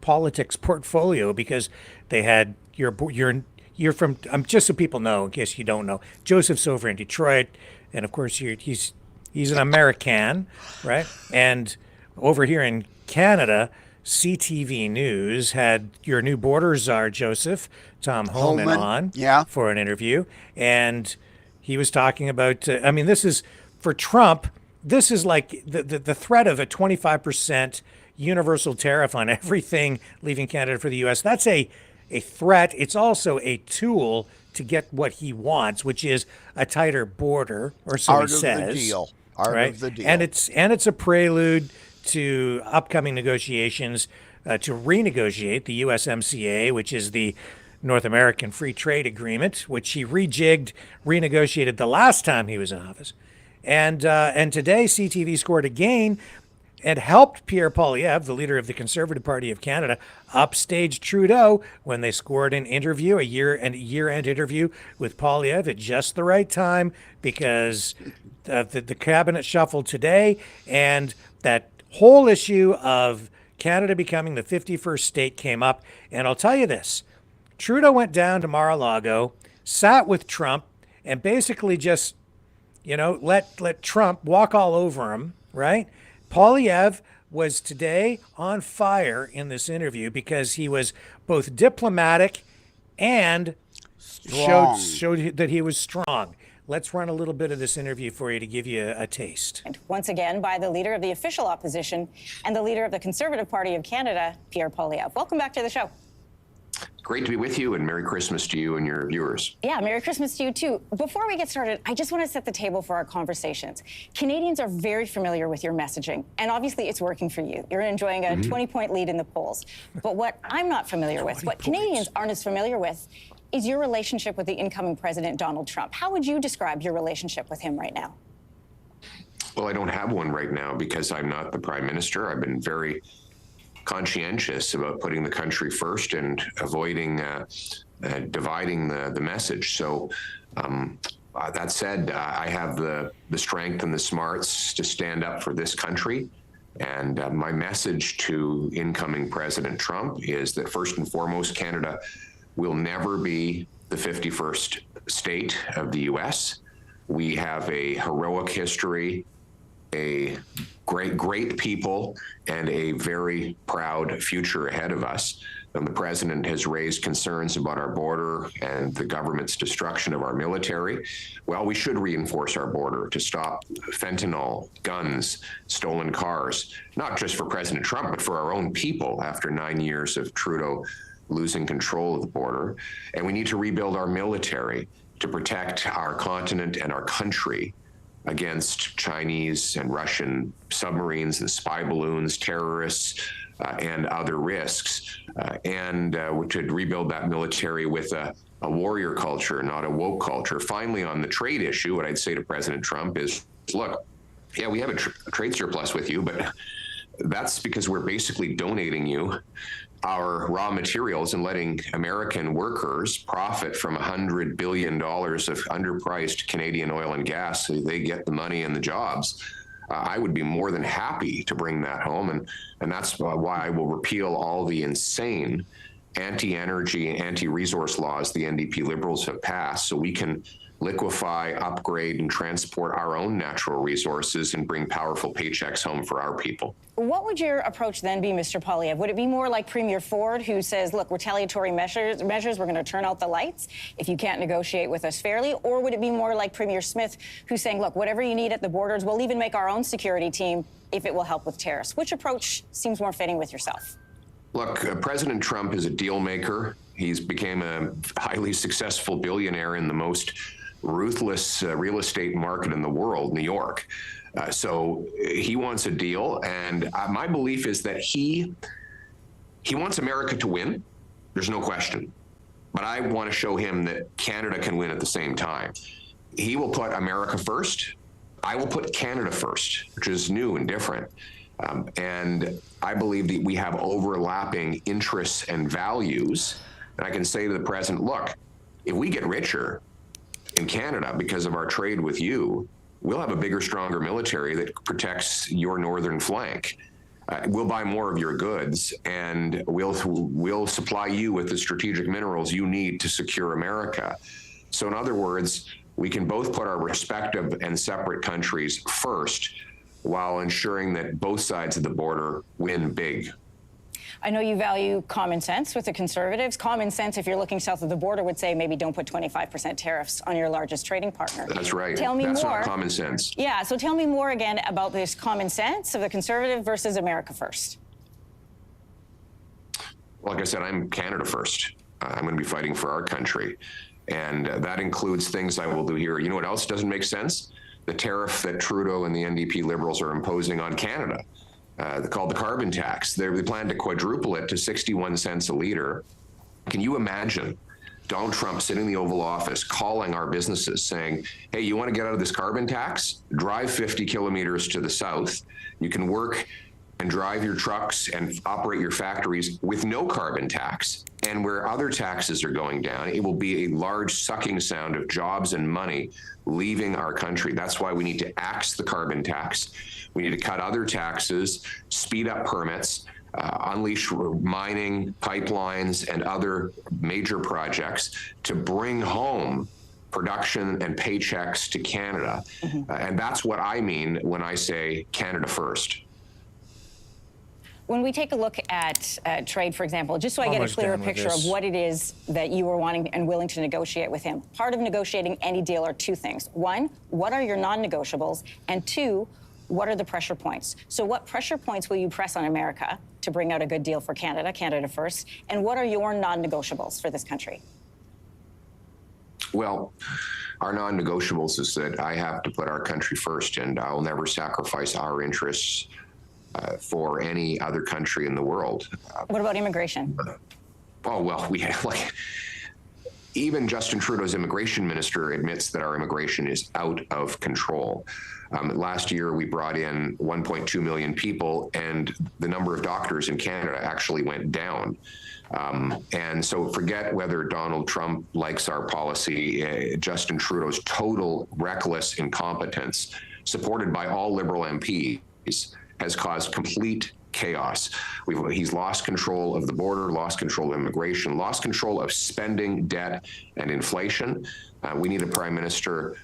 Speaker 3: politics portfolio because they had you're from just so people know, in case you don't know, Joseph's over in Detroit, and of course he's an American, right? And over here in Canada, CTV News had your new border czar Joseph Tom Homan on for an interview, and he was talking about, this is, for Trump, this is like the threat of a 25% universal tariff on everything leaving Canada for the U.S. That's a threat. It's also a tool to get what he wants, which is a tighter border, or so he says.
Speaker 21: Art of the deal. Art of the deal.
Speaker 3: And it's a prelude to upcoming negotiations to renegotiate the USMCA, which is the North American Free Trade Agreement, which he renegotiated the last time he was in office. And today, CTV scored again and helped Pierre Poilievre, the leader of the Conservative Party of Canada, upstage Trudeau when they scored an interview, a year-end interview with Poilievre at just the right time, because the cabinet shuffled today, and that whole issue of Canada becoming the 51st state came up. And I'll tell you this. Trudeau went down to Mar-a-Lago, sat with Trump, and basically just, let Trump walk all over him, right? Poilievre was today on fire in this interview because he was both diplomatic and showed that he was strong. Let's run a little bit of this interview for you to give you a taste.
Speaker 1: Once again by the leader of the official opposition and the leader of the Conservative Party of Canada, Pierre Poilievre. Welcome back to the show.
Speaker 22: Great to be with you, and Merry Christmas to you and your viewers.
Speaker 1: Yeah, Merry Christmas to you too. Before we get started, I just want to set the table for our conversations. Canadians are very familiar with your messaging, and obviously it's working for you. You're enjoying a 20-point lead in the polls. But what I'm not familiar with, what Canadians aren't as familiar with, is your relationship with the incoming President Donald Trump. How would you describe your relationship with him right now?
Speaker 22: Well, I don't have one right now because I'm not the Prime Minister. I've been very conscientious about putting the country first and avoiding dividing the message. So that said, I have the strength and the smarts to stand up for this country. And my message to incoming President Trump is that first and foremost, Canada will never be the 51st state of the U.S. We have a heroic history, a great people, and a very proud future ahead of us. And the president has raised concerns about our border and the government's destruction of our military. Well, we should reinforce our border to stop fentanyl, guns, stolen cars, not just for President Trump, but for our own people after 9 years of Trudeau losing control of the border. And we need to rebuild our military to protect our continent and our country against Chinese and Russian submarines and spy balloons, terrorists, and other risks, and we should rebuild that military with a warrior culture, not a woke culture. Finally, on the trade issue, what I'd say to President Trump is, look, yeah, we have a trade surplus with you, but that's because we're basically donating you our raw materials and letting American workers profit from $100 billion of underpriced Canadian oil and gas so they get the money and the jobs. I would be more than happy to bring that home, and that's why I will repeal all the insane anti-energy and anti-resource laws the NDP Liberals have passed so we can liquefy, upgrade, and transport our own natural resources and bring powerful paychecks home for our people.
Speaker 1: What would your approach then be, Mr. Poilievre? Would it be more like Premier Ford, who says, look, retaliatory measures, we're going to turn out the lights if you can't negotiate with us fairly? Or would it be more like Premier Smith, who's saying, look, whatever you need at the borders, we'll even make our own security team if it will help with tariffs? Which approach seems more fitting with yourself?
Speaker 22: Look, President Trump is a deal maker. He's became a highly successful billionaire in the most ruthless real estate market in the world, New York. So he wants a deal, and my belief is that he wants America to win. There's no question. But I want to show him that Canada can win at the same time. He will put America first. I will put Canada first, which is new and different. And I believe that we have overlapping interests and values. And I can say to the president, look, if we get richer in Canada because of our trade with you, we'll have a bigger, stronger military that protects your northern flank. We'll buy more of your goods, and we'll supply you with the strategic minerals you need to secure America. So in other words, we can both put our respective and separate countries first while ensuring that both sides of the border win big.
Speaker 1: I know you value common sense with the Conservatives. Common sense, if you're looking south of the border, would say maybe don't put 25% tariffs on your largest trading partner.
Speaker 22: That's right.
Speaker 1: Tell me
Speaker 22: That's
Speaker 1: more.
Speaker 22: not common sense.
Speaker 1: Yeah, so tell me more again about this common sense of the Conservative versus America first.
Speaker 22: Like I said, I'm Canada first. I'm going to be fighting for our country. And that includes things I will do here. You know what else doesn't make sense? The tariff that Trudeau and the NDP Liberals are imposing on Canada. Called the carbon tax. They plan to quadruple it to 61 cents a liter. Can you imagine Donald Trump sitting in the Oval Office calling our businesses saying, hey, you want to get out of this carbon tax? Drive 50 kilometers to the south. You can work and drive your trucks and operate your factories with no carbon tax. And where other taxes are going down, it will be a large sucking sound of jobs and money leaving our country. That's why we need to axe the carbon tax. We need to cut other taxes, speed up permits, unleash mining, pipelines, and other major projects to bring home production and paychecks to Canada. And that's what I mean when I say Canada first.
Speaker 1: When we take a look at trade, for example, just so I get a
Speaker 3: Almost
Speaker 1: clearer
Speaker 3: done with
Speaker 1: picture of
Speaker 3: this.
Speaker 1: what it is that you are wanting and willing to negotiate with him, part of negotiating any deal are two things. One, what are your non-negotiables? And two, what are the pressure points? So what pressure points will you press on America to bring out a good deal for Canada, Canada first? And what are your non-negotiables for this country?
Speaker 22: Well, our non-negotiables is that I have to put our country first, and I'll never sacrifice our interests for any other country in the world.
Speaker 1: What about immigration?
Speaker 22: Oh, well, we have, like, even Justin Trudeau's immigration minister admits that our immigration is out of control. Last year, we brought in 1.2 million people, and the number of doctors in Canada actually went down. And so forget whether Donald Trump likes our policy. Justin Trudeau's total reckless incompetence, supported by all Liberal MPs, has caused complete chaos. He's lost control of the border, lost control of immigration, lost control of spending, debt, and inflation. We need a prime minister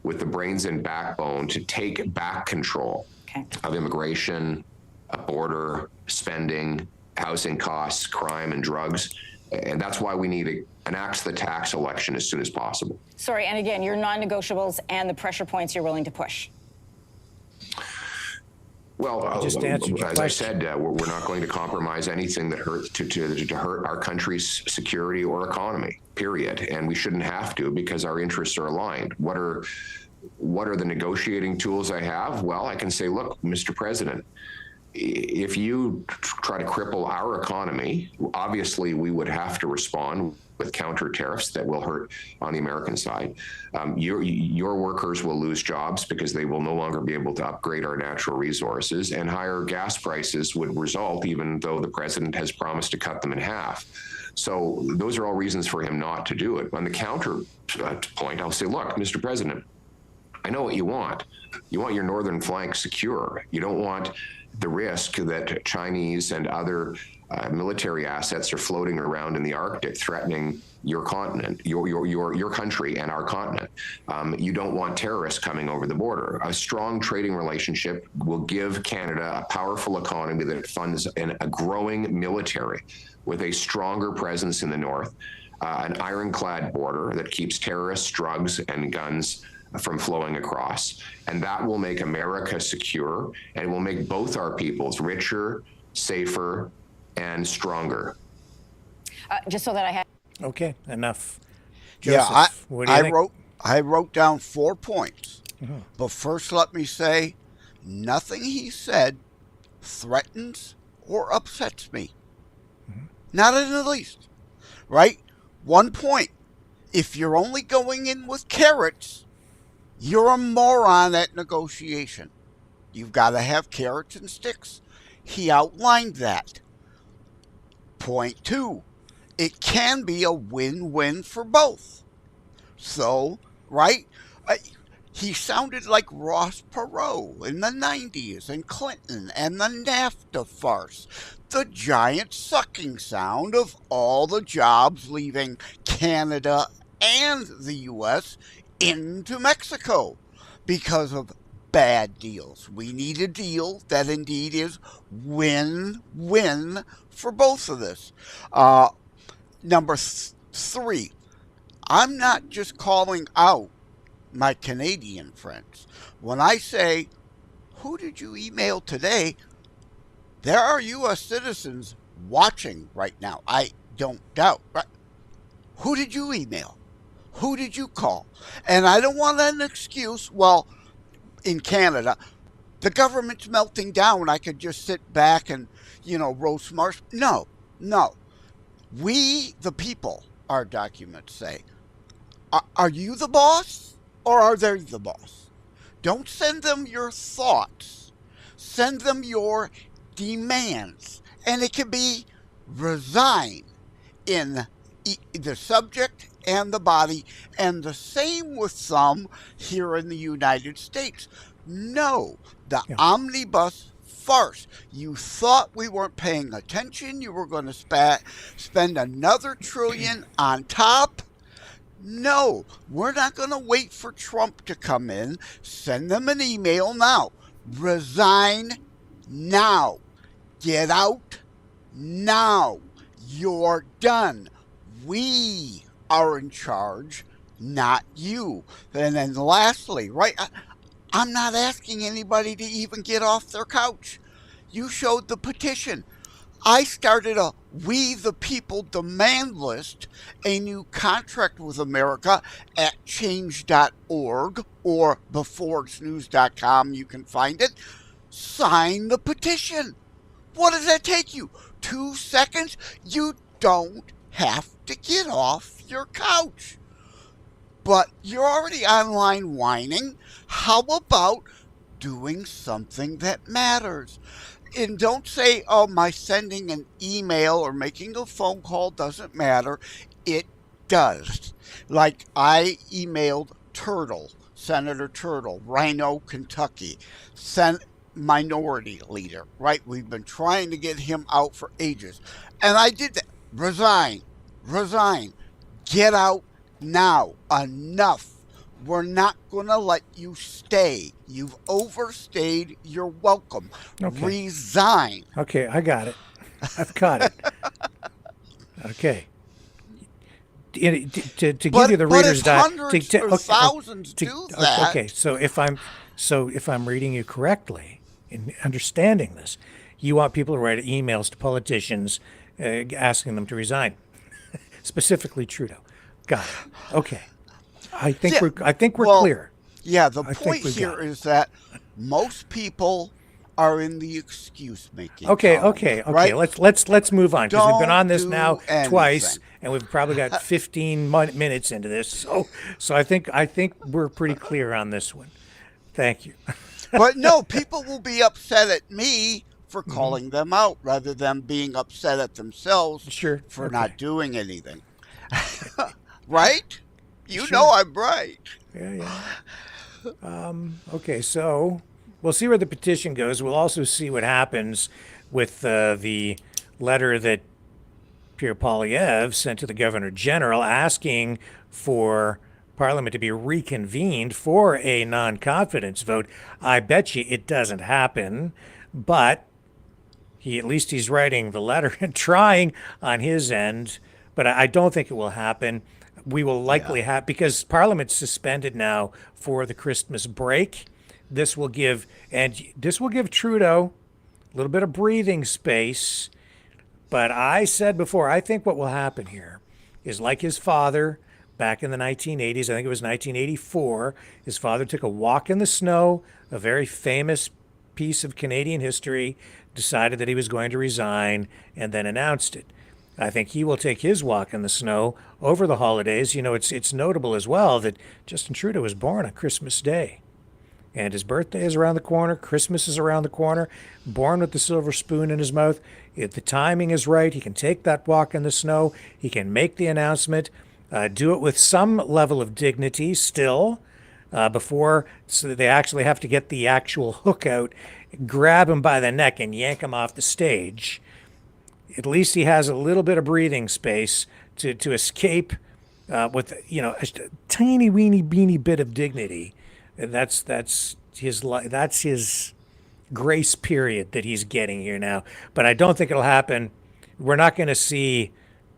Speaker 22: with the brains and backbone to take back control of immigration, border, spending, housing costs, crime, and drugs. And that's why we need an axe the tax election as soon as possible.
Speaker 1: Sorry, and again, your non-negotiables and the pressure points you're willing to push.
Speaker 22: Well,
Speaker 3: just answered your
Speaker 22: as I
Speaker 3: question.
Speaker 22: said, we're not going to compromise anything that hurts to hurt our country's security or economy, period. And we shouldn't have to, because our interests are aligned. What are the negotiating tools I have? Well, I can say, look, Mr. President, if you try to cripple our economy, obviously we would have to respond with counter tariffs that will hurt on the American side. Your workers will lose jobs because they will no longer be able to upgrade our natural resources, and higher gas prices would result, even though the president has promised to cut them in half. So those are all reasons for him not to do it. On the counter point, I'll say, look, Mr. President, I know what you want. You want your northern flank secure. You don't want the risk that Chinese and other military assets are floating around in the Arctic, threatening your continent, your country and our continent. You don't want terrorists coming over the border. A strong trading relationship will give Canada a powerful economy that funds a growing military with a stronger presence in the north, an ironclad border that keeps terrorists, drugs, and guns from flowing across. And that will make America secure, and it will make both our peoples richer, safer, and stronger.
Speaker 1: Just so that I have.
Speaker 3: Okay, enough.
Speaker 21: Yeah,
Speaker 3: Joseph, what do you think?
Speaker 21: I wrote down 4 points. But first, let me say, nothing he said threatens or upsets me. Not in the least. Right? 1 point. If you're only going in with carrots, you're a moron at negotiation. You've got to have carrots and sticks. He outlined that. Point 2. It can be a win-win for both. So, right? He sounded like Ross Perot in the 90s, and Clinton, and the NAFTA farce. The giant sucking sound of all the jobs leaving Canada and the U.S. into Mexico because of bad deals. We need a deal that indeed is win-win for both of this. Number 3, I'm not just calling out my Canadian friends. When I say, who did you email today? There are U.S. citizens watching right now. I don't doubt. Right? Who did you email? Who did you call? And I don't want an excuse. Well, in Canada, the government's melting down. I could just sit back and, roast marsh. No. We, the people, our documents say, are you the boss or are they the boss? Don't send them your thoughts. Send them your demands. And it can be resign in the subject and the body, and the same with some here in the United States. No, the omnibus farce. You thought we weren't paying attention. You were going to spend another $1 trillion on top. No, we're not going to wait for Trump to come in. Send them an email now. Resign now. Get out now. You're done. We are in charge, not you. And then lastly, right, I'm not asking anybody to even get off their couch. You showed the petition. I started a We the People demand list, a new contract with America at change.org or beforeitsnews.com. You can find it. Sign the petition. What does that take you? 2 seconds? You don't have to get off your couch. But you're already online whining. How about doing something that matters? And don't say, oh, my sending an email or making a phone call doesn't matter. It does. Like I emailed Turtle, Senator Turtle, Rhino, Kentucky, minority leader, right? We've been trying to get him out for ages. And I did that. Resign. Get out now. Enough. We're not going to let you stay. You've overstayed your welcome.
Speaker 3: Okay.
Speaker 21: Resign.
Speaker 3: Okay, I got it. I've got it. Okay. To give you the Reader's Digest,
Speaker 21: thousands do that.
Speaker 3: Okay, so if I'm reading you correctly in understanding this, you want people to write emails to politicians asking them to resign, specifically Trudeau. Got it. Okay. I think we're clear.
Speaker 21: Yeah, the point here is that most people are in the excuse making.
Speaker 3: Okay.
Speaker 21: Right?
Speaker 3: Let's move on, because we've been on this now twice,
Speaker 21: anything.
Speaker 3: and we've probably got 15 minutes into this. So I think we're pretty clear on this one. Thank you.
Speaker 21: But no, people will be upset at me for calling them out rather than being upset at themselves for not doing anything. Right? You know I'm right.
Speaker 3: Yeah. Okay, so we'll see where the petition goes. We'll also see what happens with the letter that Pierre Poilievre sent to the Governor General asking for Parliament to be reconvened for a non-confidence vote. I bet you it doesn't happen, but at least he's writing the letter and trying on his end, but I don't think it will happen. We will likely have, because Parliament's suspended now for the Christmas break. This will give Trudeau a little bit of breathing space. But I said before, I think what will happen here is like his father back in the 1980s. I think it was 1984. His father took a walk in the snow, a very famous piece of Canadian history, decided that he was going to resign, and then announced it. I think he will take his walk in the snow over the holidays. You know, it's notable as well that Justin Trudeau was born on Christmas Day. And his birthday is around the corner. Christmas is around the corner. Born with the silver spoon in his mouth. If the timing is right, he can take that walk in the snow. He can make the announcement, do it with some level of dignity still, before, so that they actually have to get the actual hook out, grab him by the neck and yank him off the stage. At least he has a little bit of breathing space to escape with, a tiny weeny beeny bit of dignity. That's his grace period that he's getting here now. But I don't think it'll happen. We're not going to see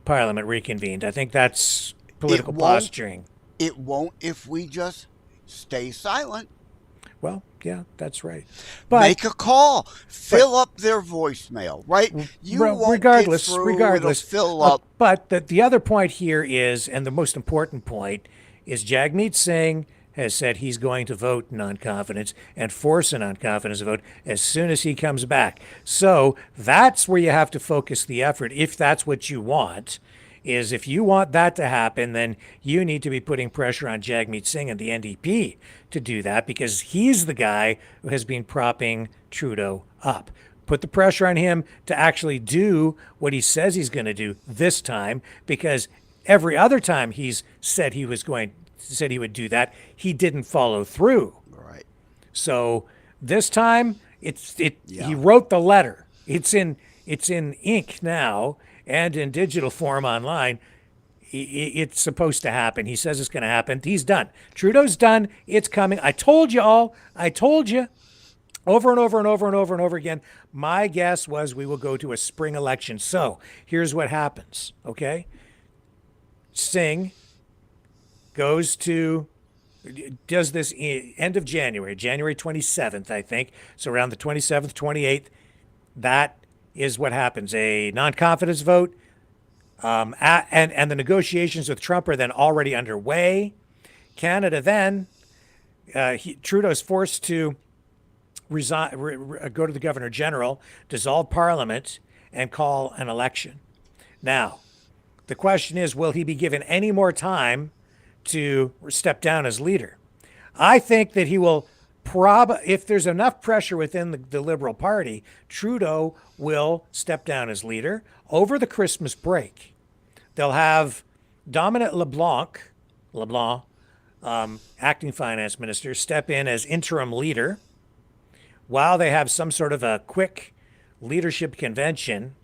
Speaker 3: Parliament reconvened. I think that's political posturing.
Speaker 21: It won't if we just stay silent.
Speaker 3: Well, yeah, that's right.
Speaker 21: But make a call. Fill up their voicemail, right? You won't
Speaker 3: regardless,
Speaker 21: get through, it'll fill up.
Speaker 3: But the other point here is, and the most important point, is Jagmeet Singh has said he's going to vote non-confidence and force a non-confidence vote as soon as he comes back. So that's where you have to focus the effort, if that's what you want. Is if you want that to happen, then you need to be putting pressure on Jagmeet Singh and the NDP to do that, because he's the guy who has been propping Trudeau up. Put the pressure on him to actually do what he says he's going to do this time, because every other time he's said he would do that, he didn't follow through.
Speaker 21: Right.
Speaker 3: So this time he wrote the letter. It's in ink now and in digital form online. It's supposed to happen. He says it's going to happen. He's done. Trudeau's done. It's coming. I told you all. I told you. over and over and over and over and over again. My guess was we will go to a spring election. So here's what happens, okay? Singh does this end of January, January 27th, I think. So around the 27th, 28th, that is what happens. A non-confidence vote, and the negotiations with Trump are then already underway. Canada then, Trudeau's forced to resign, go to the Governor General, dissolve Parliament, and call an election. Now, the question is, will he be given any more time to step down as leader? I think that he will if there's enough pressure within the Liberal Party, Trudeau will step down as leader over the Christmas break. They'll have Dominic LeBlanc, acting finance minister, step in as interim leader while they have some sort of a quick leadership convention.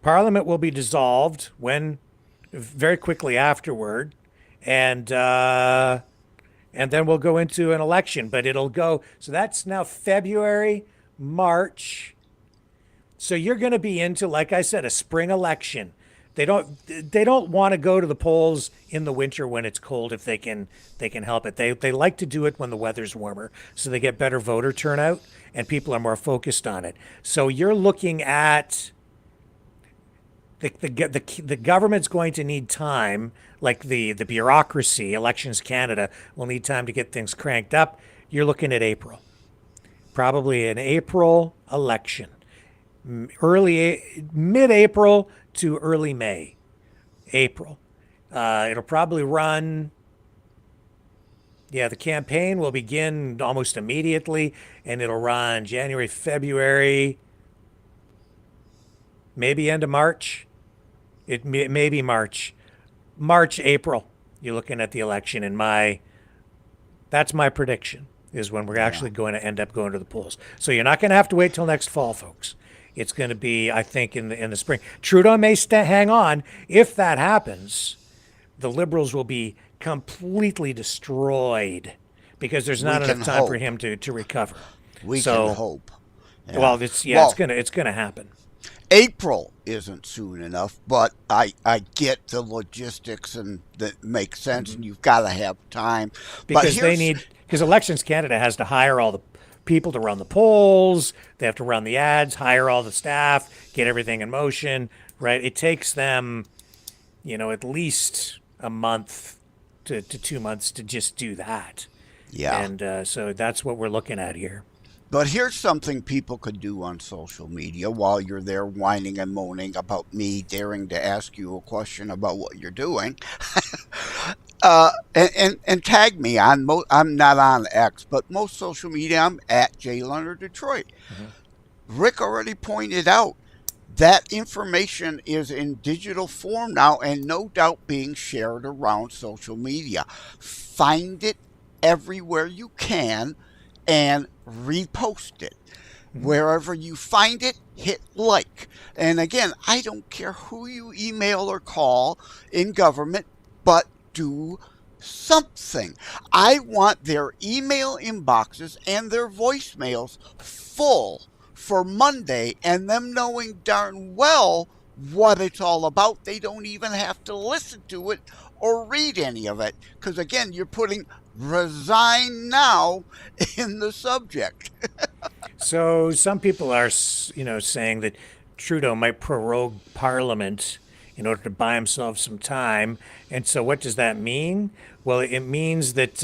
Speaker 3: Parliament will be dissolved very quickly afterward, and then we'll go into an election. But it'll go, so that's now February, March. So you're going to be into, like I said, a spring election. They don't want to go to the polls in the winter when it's cold if they can help it. They like to do it when the weather's warmer, so they get better voter turnout and people are more focused on it. So you're looking at the government's going to need time, like the bureaucracy, Elections Canada will need time to get things cranked up. You're looking at April, probably an April election, mid-April to early May, April. It'll probably run. Yeah, the campaign will begin almost immediately, and it'll run January, February, maybe end of March. It may be March, April. You're looking at the election, and that's my prediction, is when we're actually going to end up going to the polls. So you're not going to have to wait till next fall, folks. It's going to be, I think, in the spring. Trudeau may hang on. If that happens, the Liberals will be completely destroyed because there's not enough time for him to recover.
Speaker 21: We can hope.
Speaker 3: Yeah. Well, it's going to happen.
Speaker 21: April isn't soon enough, but I get the logistics and that makes sense, and you've got to have time.
Speaker 3: Because because Elections Canada has to hire all the people to run the polls, they have to run the ads, hire all the staff, get everything in motion, right? It takes them, at least a month to 2 months to just do that.
Speaker 21: Yeah.
Speaker 3: And so that's what we're looking at here.
Speaker 21: But here's something people could do on social media while you're there whining and moaning about me daring to ask you a question about what you're doing. And tag me on, I'm not on X, but most social media, I'm at J. Leonard Detroit. Mm-hmm. Rick already pointed out that information is in digital form now and no doubt being shared around social media. Find it everywhere you can and repost it. Wherever you find it, hit like. And again, I don't care who you email or call in government, but do something. I want their email inboxes and their voicemails full for Monday, and them knowing darn well what it's all about. They don't even have to listen to it or read any of it, because again, you're putting resign now in the subject.
Speaker 3: So some people are, saying that Trudeau might prorogue Parliament in order to buy himself some time. And so what does that mean? Well, it means that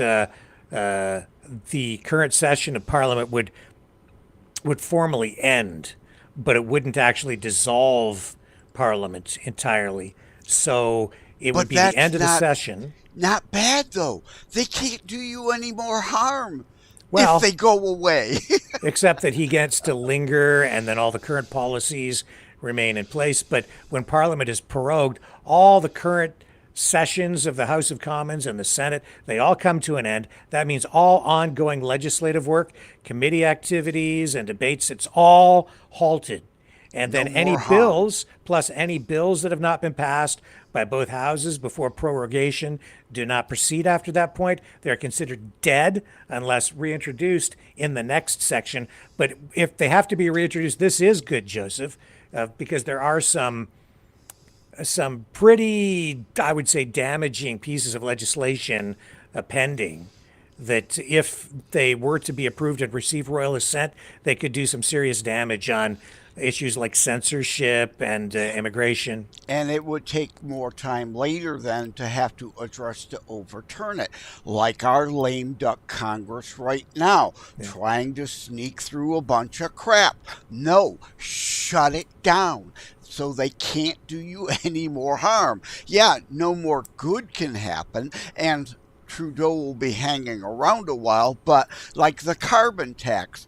Speaker 3: the current session of Parliament would formally end, but it wouldn't actually dissolve Parliament entirely. So it would be the end of the session.
Speaker 21: Not bad, though. They can't do you any more harm if they go away.
Speaker 3: Except that he gets to linger, and then all the current policies remain in place. But when Parliament is prorogued, all the current sessions of the House of Commons and the Senate, they all come to an end. That means all ongoing legislative work, committee activities and debates, it's all halted. And then
Speaker 21: No
Speaker 3: any
Speaker 21: more harm.
Speaker 3: bills, plus any bills that have not been passed by both houses before prorogation, do not proceed after that point. They're considered dead unless reintroduced in the next section. But if they have to be reintroduced, this is good, Joseph, because there are some pretty, I would say, damaging pieces of legislation pending that if they were to be approved and receive royal assent, they could do some serious damage on issues like censorship and immigration.
Speaker 21: And it would take more time later then to have to address to overturn it, like our lame duck Congress right now, trying to sneak through a bunch of crap. No, shut it down so they can't do you any more harm. Yeah, no more good can happen, and Trudeau will be hanging around a while, but like the carbon tax,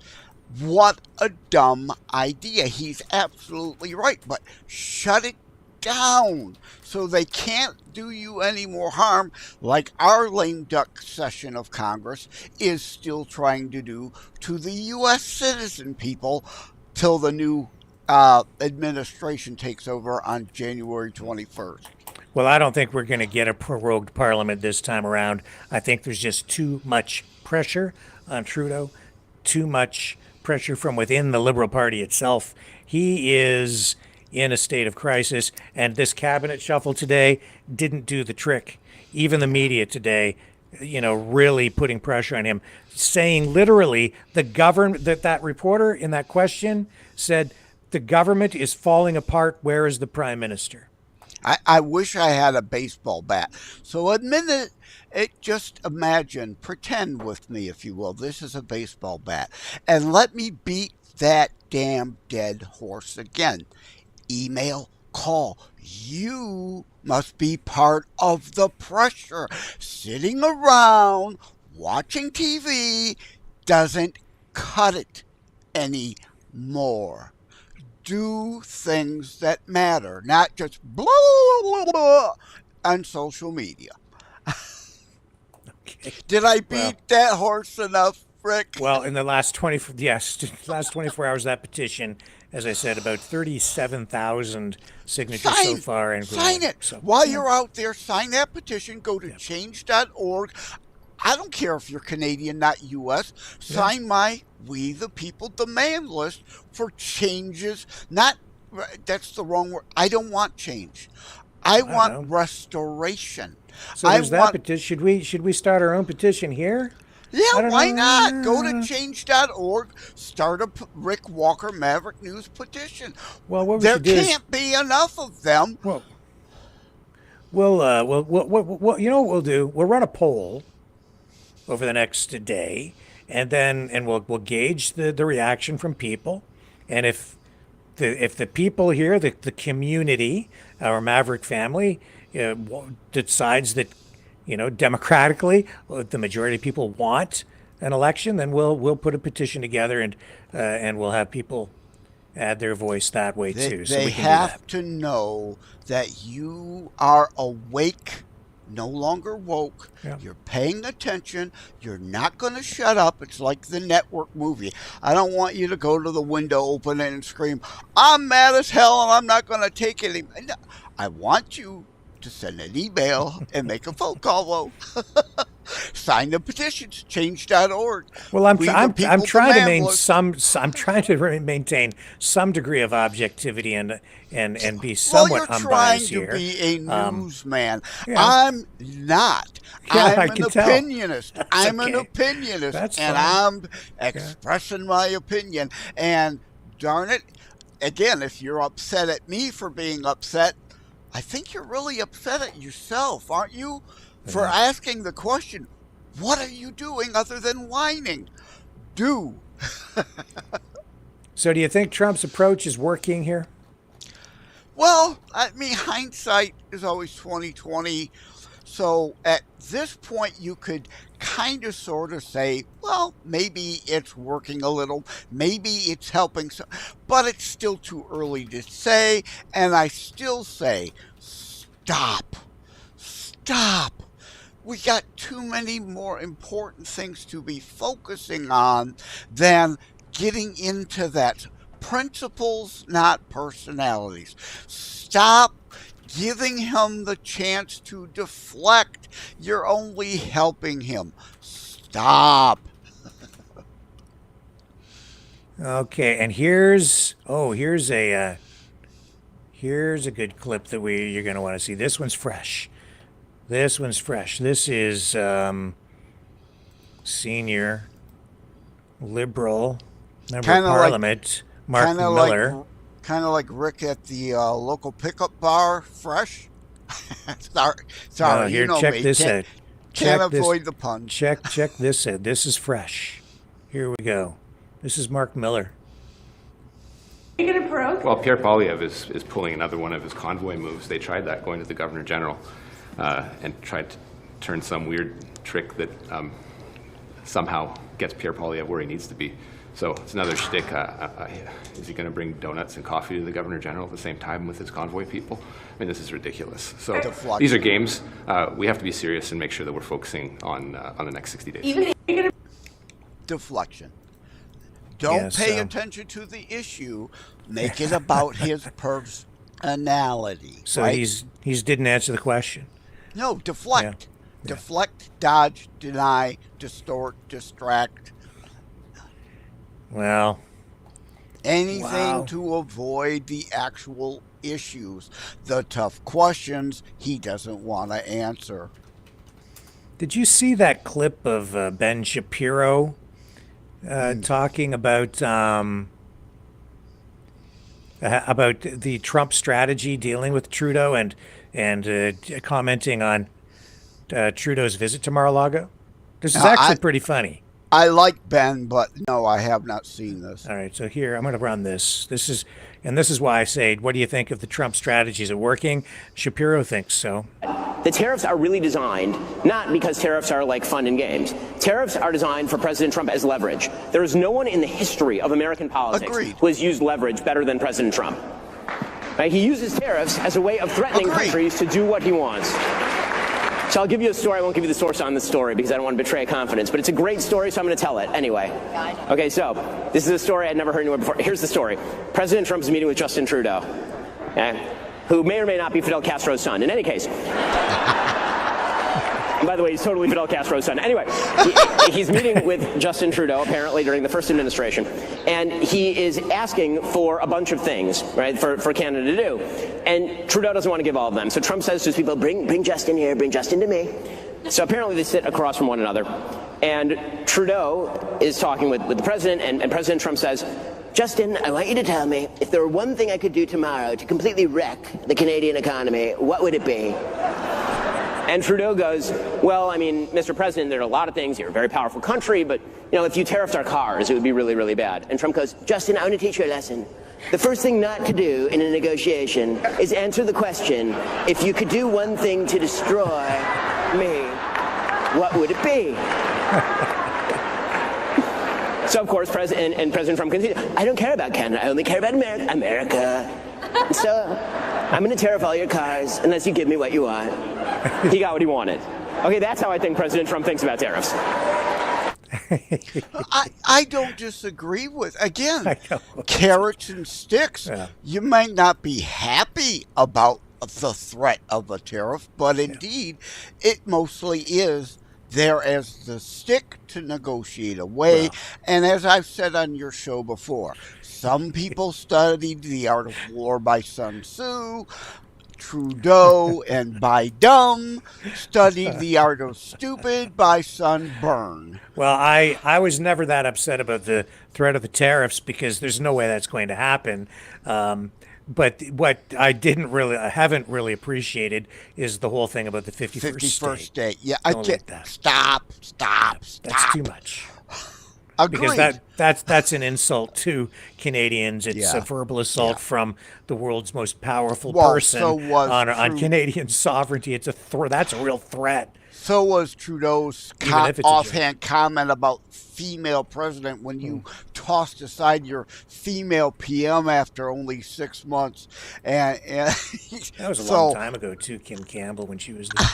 Speaker 21: what a dumb idea. He's absolutely right, but shut it down so they can't do you any more harm, like our lame duck session of Congress is still trying to do to the U.S. citizen people till the new administration takes over on January 21st.
Speaker 3: Well, I don't think we're going to get a prorogued parliament this time around. I think there's just too much pressure on Trudeau, too much pressure from within the Liberal Party itself. He is in a state of crisis, and this cabinet shuffle today didn't do the trick. Even the media today, really putting pressure on him, saying literally the government, that reporter in that question said, the government is falling apart. Where is the prime minister?
Speaker 21: I wish I had a baseball bat. So just imagine, pretend with me, if you will, this is a baseball bat. And let me beat that damn dead horse again. Email, call. You must be part of the pressure. Sitting around watching TV doesn't cut it anymore. Do things that matter, not just blah, blah, blah, blah on social media.
Speaker 3: Okay.
Speaker 21: Did I beat that horse enough, Rick?
Speaker 3: Well, in the last 24 hours, that petition, as I said, about 37,000 signatures so far. And
Speaker 21: sign it.
Speaker 3: So,
Speaker 21: While you're out there, sign that petition. Go to change.org. I don't care if you're Canadian, not U.S. Sign my We the People demand list for changes. That's the wrong word. I don't want change. I want restoration.
Speaker 3: So there's that petition. Should we start our own petition here?
Speaker 21: Yeah, why not? Go to change.org, start a Rick Walker Maverick News petition.
Speaker 3: Well, what we
Speaker 21: there
Speaker 3: should do
Speaker 21: can't be enough of them.
Speaker 3: Well, you know what we'll do? We'll run a poll over the next day, and we'll gauge the reaction from people, and if the people here, the community, our Maverick family, decides that democratically the majority of people want an election, then we'll put a petition together and we'll have people add their voice that way too. So we can
Speaker 21: have to know that you are awake. No longer woke. Yeah. You're paying attention. You're not going to shut up. It's like the network movie. I don't want you to go to the window, open it, and scream, I'm mad as hell and I'm not going to take it. No, I want you to send an email and make a phone call, though. Sign the petitions, change.org.
Speaker 3: Well, I'm trying to maintain some degree of objectivity and be somewhat unbiased here.
Speaker 21: Well, you're trying to be a newsman. I'm not. I'm an opinionist. I'm an opinionist.
Speaker 3: That's
Speaker 21: and
Speaker 3: fine.
Speaker 21: I'm expressing my opinion. And darn it, again, if you're upset at me for being upset, I think you're really upset at yourself, aren't you? For asking the question, what are you doing other than whining?
Speaker 3: So do you think Trump's approach is working here?
Speaker 21: Well, I mean, hindsight is always 20/20. So at this point, you could kind of sort of say, well, maybe it's working a little, maybe it's helping, but it's still too early to say. And I still say, stop. We got too many more important things to be focusing on than getting into that principles, not personalities. Stop giving him the chance to deflect. You're only helping him. Stop.
Speaker 3: Okay, and here's a good clip that you're going to want to see. This one's fresh. This is senior Liberal member of Parliament, Mark Miller.
Speaker 21: Kind of like Rick at the local pickup bar, fresh. Sorry,
Speaker 3: no, here,
Speaker 21: you know
Speaker 3: check
Speaker 21: me.
Speaker 3: this out.
Speaker 21: Can't avoid the puns.
Speaker 3: Check this out. This is fresh. Here we go. This is Mark Miller.
Speaker 6: Well, Pierre Poilievre is pulling another one of his convoy moves. They tried that going to the Governor General and tried to turn some weird trick that somehow gets Pierre Poilievre where he needs to be. So it's another shtick. Is he going to bring donuts and coffee to the Governor General at the same time with his convoy people? I mean, this is ridiculous. So these are games. We have to be serious and make sure that we're focusing on the next 60 days.
Speaker 21: Deflection. Don't pay attention to the issue. Make it about his personality.
Speaker 3: So
Speaker 21: right?
Speaker 3: he's didn't answer the question.
Speaker 21: No, deflect. Yeah. Deflect, dodge, deny, distort, distract.
Speaker 3: Well,
Speaker 21: anything to avoid the actual issues. The tough questions he doesn't want to answer.
Speaker 3: Did you see that clip of Ben Shapiro talking about the Trump strategy dealing with Trudeau and commenting on Trudeau's visit to Mar-a-Lago? This is actually pretty funny.
Speaker 21: I like Ben, but no, I have not seen this.
Speaker 3: All right, so here I'm going to run this. This is why I say, what do you think of the Trump strategy? Is it working? Shapiro thinks so.
Speaker 7: The tariffs are really designed not because tariffs are like fun and games. Tariffs are designed for President Trump as leverage. There is no one in the history of American politics who has used leverage better than President Trump. Right? He uses tariffs as a way of threatening countries to do what he wants. So I'll give you a story. I won't give you the source on the story because I don't want to betray confidence. But it's a great story, so I'm going to tell it anyway. Okay, so this is a story I'd never heard anywhere before. Here's the story. President Trump's meeting with Justin Trudeau, who may or may not be Fidel Castro's son. In any case. And by the way, he's totally Fidel Castro's son. Anyway, he's meeting with Justin Trudeau, apparently, during the first administration. And he is asking for a bunch of things, right, for Canada to do. And Trudeau doesn't want to give all of them. So Trump says to his people, bring Justin here, bring Justin to me. So apparently they sit across from one another. And Trudeau is talking with the president, and President Trump says, Justin, I want you to tell me, if there were one thing I could do tomorrow to completely wreck the Canadian economy, what would it be? And Trudeau goes, well, I mean, Mr. President, there are a lot of things. You're a very powerful country, but, if you tariffed our cars, it would be really, really bad. And Trump goes, Justin, I want to teach you a lesson. The first thing not to do in a negotiation is answer the question, if you could do one thing to destroy me, what would it be? So, of course, President Trump continues, I don't care about Canada. I only care about America. So I'm going to tariff all your cars unless you give me what you want. He got what he wanted. Okay, that's how I think President Trump thinks about tariffs.
Speaker 21: I don't disagree with, again, carrots and sticks. Yeah. You might not be happy about the threat of a tariff, but indeed, it mostly is there as the stick to negotiate away. Wow. And as I've said on your show before, some people studied The Art of War by Sun Tzu. Trudeau and Biden studied The Art of Stupid by Sunburn.
Speaker 3: Well, I was never that upset about the threat of the tariffs because there's no way that's going to happen. But what I haven't really appreciated is the whole thing about the 51st state.
Speaker 21: Yeah, I can't. Stop.
Speaker 3: That's too much.
Speaker 21: Agreed.
Speaker 3: Because that's an insult to Canadians. It's a verbal assault from the world's most powerful person on Canadian sovereignty. That's a real threat.
Speaker 21: So was Trudeau's offhand comment about female president when you tossed aside your female PM after only 6 months. And
Speaker 3: that was a long time ago too, Kim Campbell, when she was the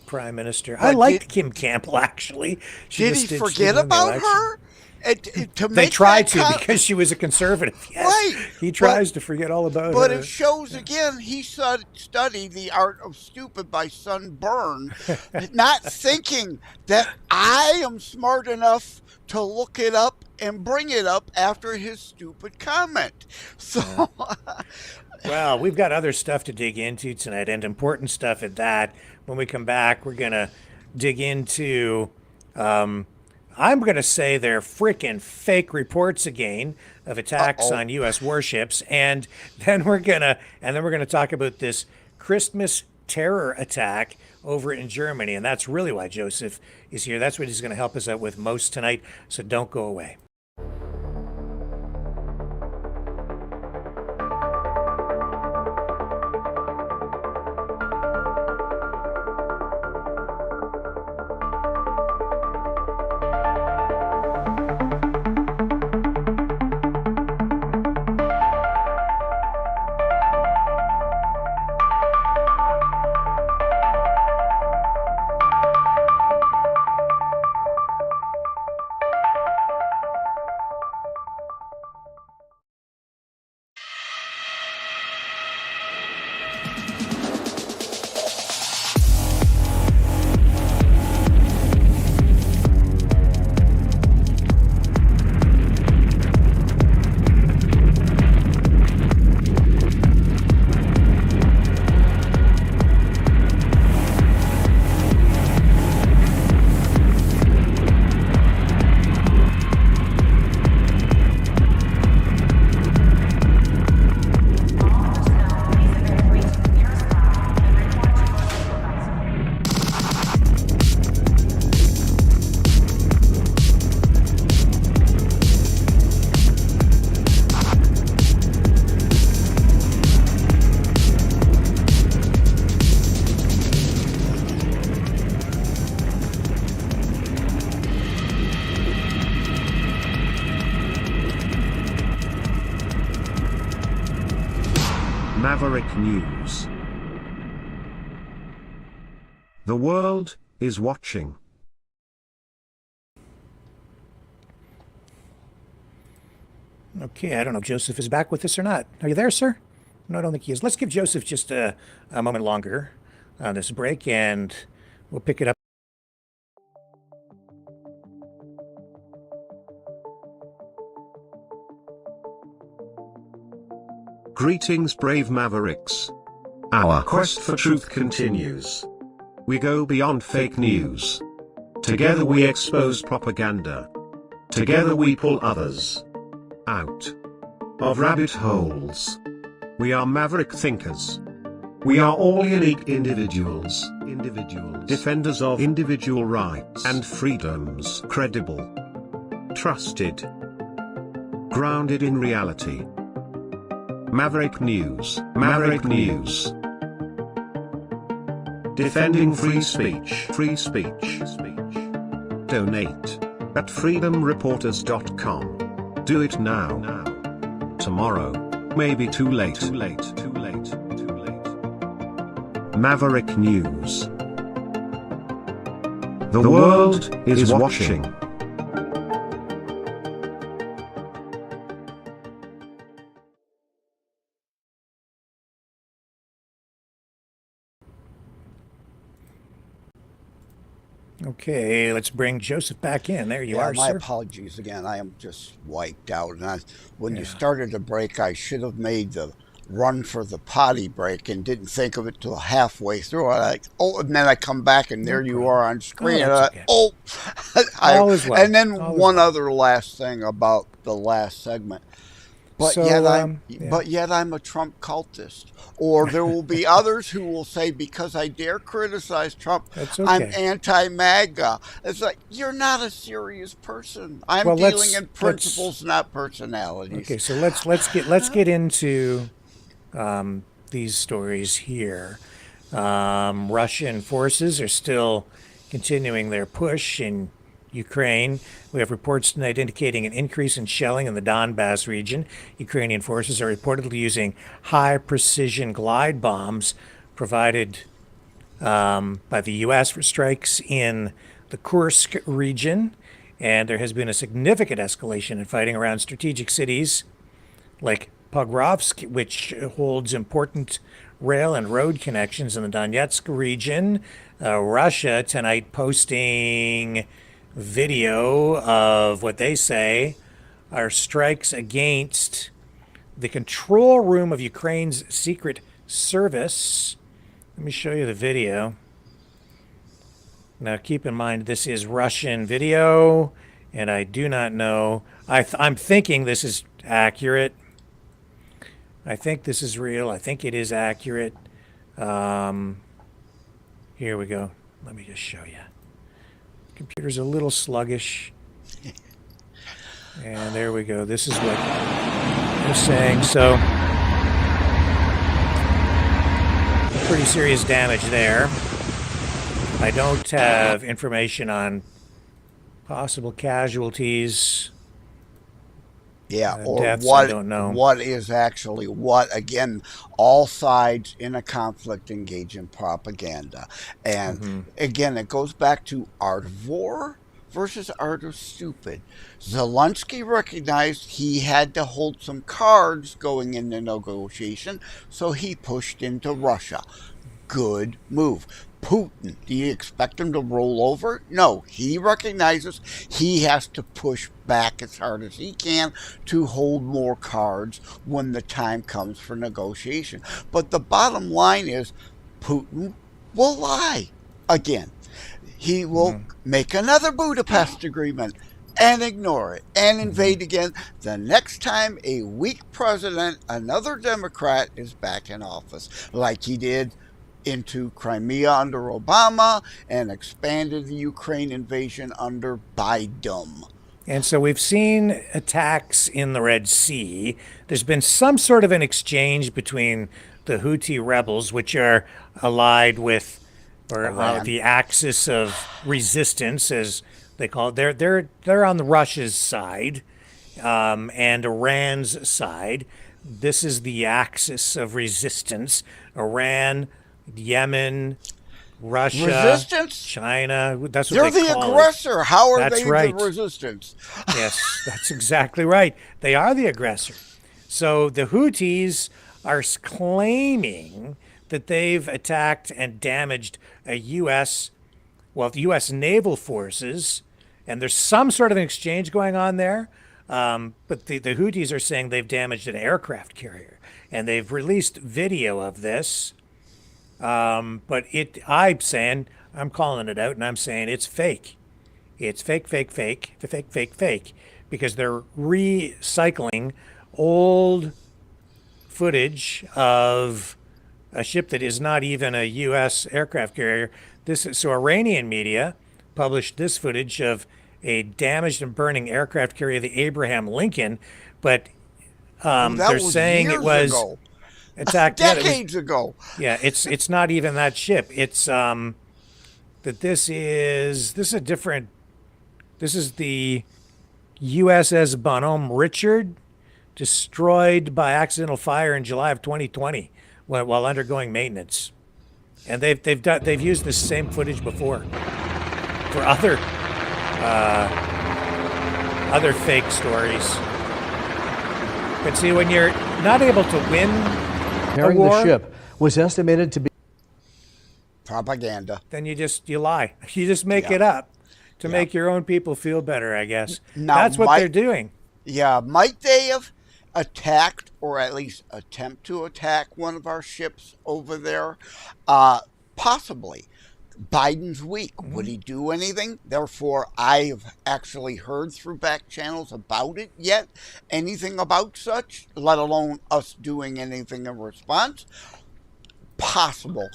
Speaker 3: prime minister. I liked Kim Campbell, actually.
Speaker 21: Did he forget about her?
Speaker 3: They try to because she was a conservative. Yes.
Speaker 21: Right.
Speaker 3: He tries to forget all about her.
Speaker 21: But it shows again, he studied the art of stupid by Sunburn, not thinking that I am smart enough to look it up and bring it up after his stupid comment. So,
Speaker 3: well, we've got other stuff to dig into tonight, and important stuff at that. When we come back, we're going to dig into... I'm going to say they're freaking fake reports again of attacks on U.S. warships, and then we're gonna talk about this Christmas terror attack over in Germany, and that's really why Joseph is here. That's what he's going to help us out with most tonight. So don't go away.
Speaker 2: Maverick News. The world is watching.
Speaker 3: Okay, I don't know if Joseph is back with us or not. Are you there, sir? No, I don't think he is. Let's give Joseph just a moment longer on this break, and we'll pick it up.
Speaker 2: Greetings, brave Mavericks. Our quest for truth continues. We go beyond fake news. Together we expose propaganda. Together we pull others out of rabbit holes. We are maverick thinkers. We are all unique individuals. Defenders of individual rights and freedoms. Credible. Trusted. Grounded in reality. Maverick News. Maverick News. Defending free speech. Free speech. Donate at freedomreporters.com. Do it now. Tomorrow may be too late. Maverick News. The world is watching.
Speaker 3: Okay, let's bring Joseph back in. There you are,
Speaker 21: my
Speaker 3: sir.
Speaker 21: apologies again. I am just wiped out. And when you started the break, I should have made the run for the potty break and didn't think of it till halfway through. And then I come back and there you are on screen.
Speaker 3: All is well.
Speaker 21: And then one other last thing about the last segment. But yet I'm a Trump cultist. Or there will be others who will say, because I dare criticize Trump, I'm anti-MAGA. It's like, you're not a serious person. I'm dealing in principles, not personalities.
Speaker 3: Okay, so let's get into these stories here. Russian forces are still continuing their push in Ukraine. We have reports tonight indicating an increase in shelling in the Donbass region. Ukrainian forces are reportedly using high-precision glide bombs provided by the U.S. for strikes in the Kursk region. and there has been a significant escalation in fighting around strategic cities like Pokrovsk, which holds important rail and road connections in the Donetsk region. Russia tonight posting video of what they say are strikes against the control room of Ukraine's secret service. Let me show you the video. Now keep in mind this is Russian video, and I do not know. I'm thinking this is accurate. I think this is real. I think it is accurate. Here we go. Let me just show you. Computer's a little sluggish. And there we go. This is what they're saying. So, pretty serious damage there. I don't have information on possible casualties.
Speaker 21: Yeah, or
Speaker 3: deaths,
Speaker 21: what,
Speaker 3: I don't know.
Speaker 21: What is actually what. Again, all sides in a conflict engage in propaganda. And again, it goes back to art of war versus art of stupid. Zelensky recognized he had to hold some cards going into negotiation, so he pushed into Russia. Good move. Putin, do you expect him to roll over? No, he recognizes he has to push back as hard as he can to hold more cards when the time comes for negotiation. But the bottom line is Putin will lie again. He will make another Budapest agreement and ignore it and invade again the next time a weak president, another Democrat, is back in office, like he did into Crimea under Obama and expanded the Ukraine invasion under Biden.
Speaker 3: And so we've seen attacks in the Red Sea. There's been some sort of an exchange between the Houthi rebels, which are allied with, or the axis of resistance, as they call it. They're on the Russia's side and Iran's side. This is the axis of resistance. Iran, Yemen, Russia,
Speaker 21: resistance?
Speaker 3: China. That's what
Speaker 21: they're
Speaker 3: they call
Speaker 21: the aggressor.
Speaker 3: It.
Speaker 21: How are
Speaker 3: that's
Speaker 21: they
Speaker 3: right.
Speaker 21: the resistance?
Speaker 3: Yes, that's exactly right. They are the aggressor. So the Houthis are claiming that they've attacked and damaged the U.S. naval forces, and there's some sort of an exchange going on there. But the Houthis are saying they've damaged an aircraft carrier, and they've released video of this. But I'm calling it out, and I'm saying it's fake. It's fake, because they're recycling old footage of a ship that is not even a U.S. aircraft carrier. So Iranian media published this footage of a damaged and burning aircraft carrier, the Abraham Lincoln, but they're saying it was attacked
Speaker 21: decades ago.
Speaker 3: Yeah, it's not even that ship. It's that this is a different. This is the USS Bonhomme Richard, destroyed by accidental fire in July of 2020 while undergoing maintenance, and they've used this same footage before for other fake stories. But see, when you're not able to win
Speaker 8: Carrying the ship was estimated to be
Speaker 21: propaganda.
Speaker 3: Then you lie. You just make it up to make your own people feel better, I guess.
Speaker 21: Now,
Speaker 3: that's what they're doing.
Speaker 21: Yeah, might they have attacked or at least attempt to attack one of our ships over there? Possibly. Biden's weak. Would he do anything? Therefore, I have actually heard through back channels about it yet. Anything about such, let alone us doing anything in response? Possible.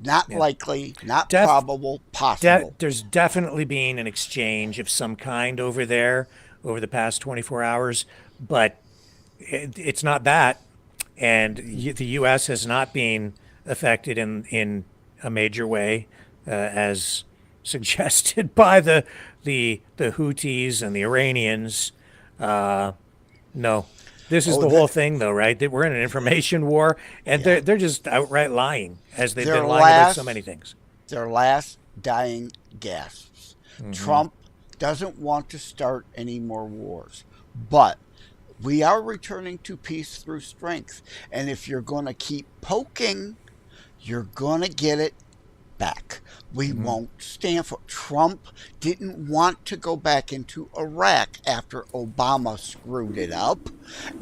Speaker 21: Not likely, not probable, possible.
Speaker 3: There's definitely been an exchange of some kind over there over the past 24 hours, but it's not that. And the U.S. has not been affected in a major way, as suggested by the Houthis and the Iranians. No. This is the whole thing, though, right? That we're in an information war, and they're just outright lying, as they've been lying about so many things.
Speaker 21: Their last dying gasps. Trump doesn't want to start any more wars. But we are returning to peace through strength. And if you're going to keep poking, you're going to get it back. We won't stand for it. Trump didn't want to go back into Iraq after Obama screwed it up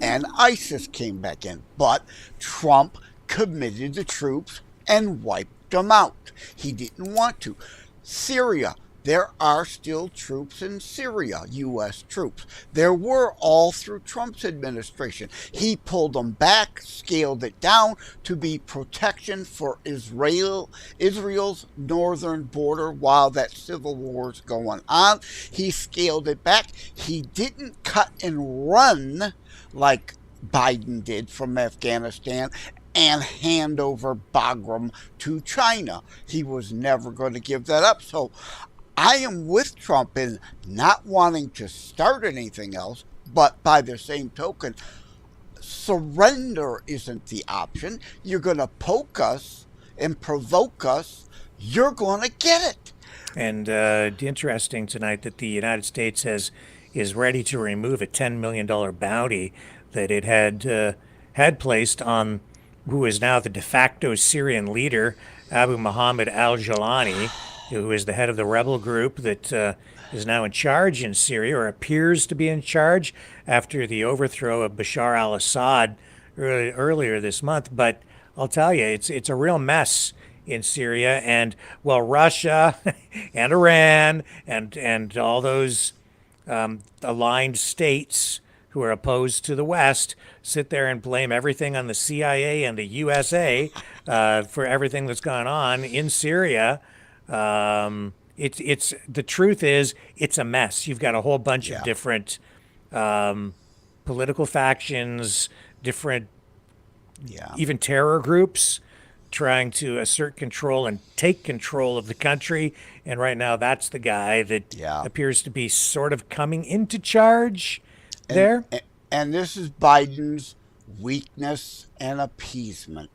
Speaker 21: and ISIS came back in. But Trump committed the troops and wiped them out. He didn't want to. Syria. There are still troops in Syria, U.S. troops. There were all through Trump's administration. He pulled them back, scaled it down to be protection for Israel's northern border while that civil war is going on. He scaled it back. He didn't cut and run like Biden did from Afghanistan and hand over Bagram to China. He was never going to give that up. So I am with Trump in not wanting to start anything else, but by the same token, surrender isn't the option. You're going to poke us and provoke us. You're going to get it.
Speaker 3: And interesting tonight that the United States is ready to remove a $10 million bounty that it had placed on who is now the de facto Syrian leader, Abu Muhammad al-Jawlani, who is the head of the rebel group that is now in charge in Syria, or appears to be in charge after the overthrow of Bashar al-Assad earlier this month. But I'll tell you, it's a real mess in Syria, and well, Russia and Iran and all those aligned states who are opposed to the West sit there and blame everything on the CIA and the USA for everything that's gone on in Syria. It's the truth is it's a mess. You've got a whole bunch of different political factions, different even terror groups trying to assert control and take control of the country. And right now that's the guy that appears to be sort of coming into charge there.
Speaker 21: And this is Biden's weakness and appeasement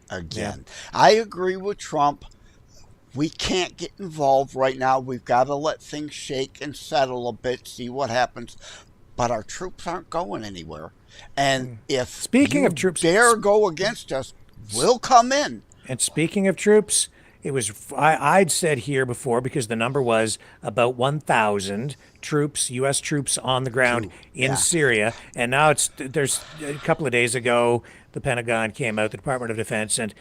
Speaker 21: again. I agree with Trump. We can't get involved right now. We've got to let things shake and settle a bit, see what happens. But our troops aren't going anywhere. And if
Speaker 3: speaking of troops
Speaker 21: dare go against us, we'll come in.
Speaker 3: And speaking of troops, it was I'd said here before, because the number was about 1,000 troops, U.S. troops on the ground in Syria, and now there's a couple of days ago the Pentagon came out, the Department of Defense, and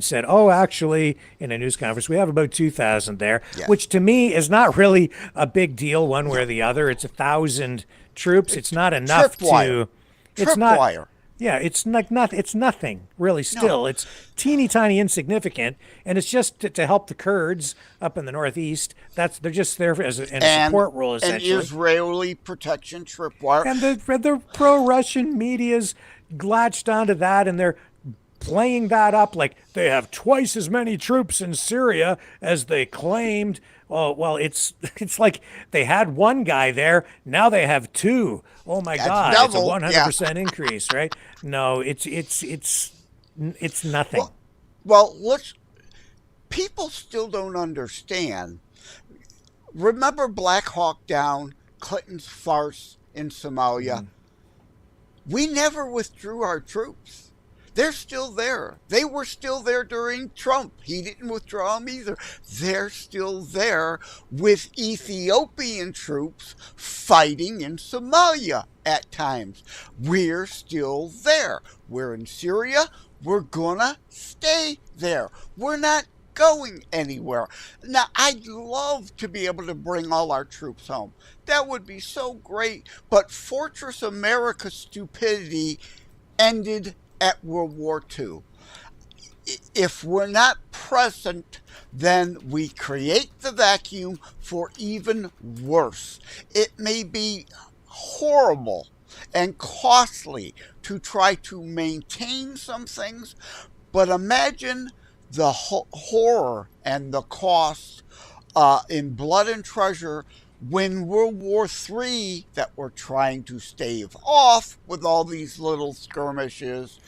Speaker 3: said, oh, actually, in a news conference, we have about 2,000 there, which to me is not really a big deal one way or the other. It's 1,000 troops. It's not enough to. It's not. Yeah, it's it's nothing really. Still, it's teeny tiny, insignificant, and it's just to help the Kurds up in the northeast. They're just there as a support role, essentially.
Speaker 21: An Israeli protection tripwire.
Speaker 3: And the pro-Russian media's latched onto that, and they're playing that up like they have twice as many troops in Syria as they claimed. Oh, well, it's like they had one guy there, now they have two. Oh my God,
Speaker 21: double.
Speaker 3: It's a 100% increase, right? No, it's nothing.
Speaker 21: Well, people still don't understand. Remember Black Hawk Down, Clinton's farce in Somalia? We never withdrew our troops. They're still there. They were still there during Trump. He didn't withdraw them either. They're still there with Ethiopian troops fighting in Somalia at times. We're still there. We're in Syria. We're gonna stay there. We're not going anywhere. Now, I'd love to be able to bring all our troops home. That would be so great. But Fortress America stupidity ended at World War II. If we're not present, then we create the vacuum for even worse. It may be horrible and costly to try to maintain some things, but imagine the horror and the cost in blood and treasure when World War III, that we're trying to stave off with all these little skirmishes,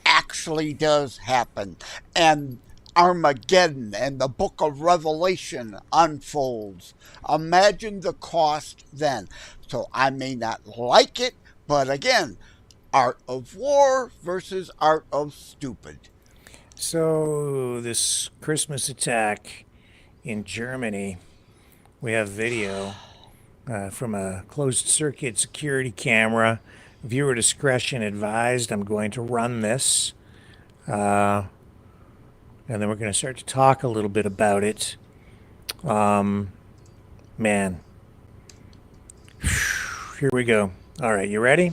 Speaker 21: actually does happen. And Armageddon and the book of Revelation unfolds. Imagine the cost then. So I may not like it, but again, art of war versus art of stupid.
Speaker 3: So this Christmas attack in Germany, we have video from a closed-circuit security camera. Viewer discretion advised. I'm going to run this. And then we're going to start to talk a little bit about it. Man. Here we go. All right, you ready?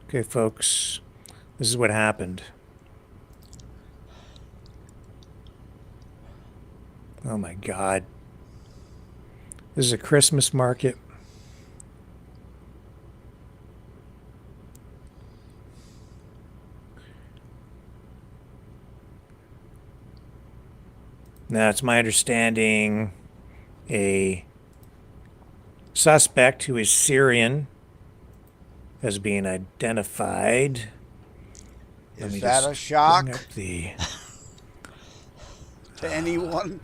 Speaker 3: Okay, folks. This is what happened. Oh my God. This is a Christmas market. Now, it's my understanding a suspect who is Syrian has been identified.
Speaker 21: Is that a shock
Speaker 3: to
Speaker 21: anyone?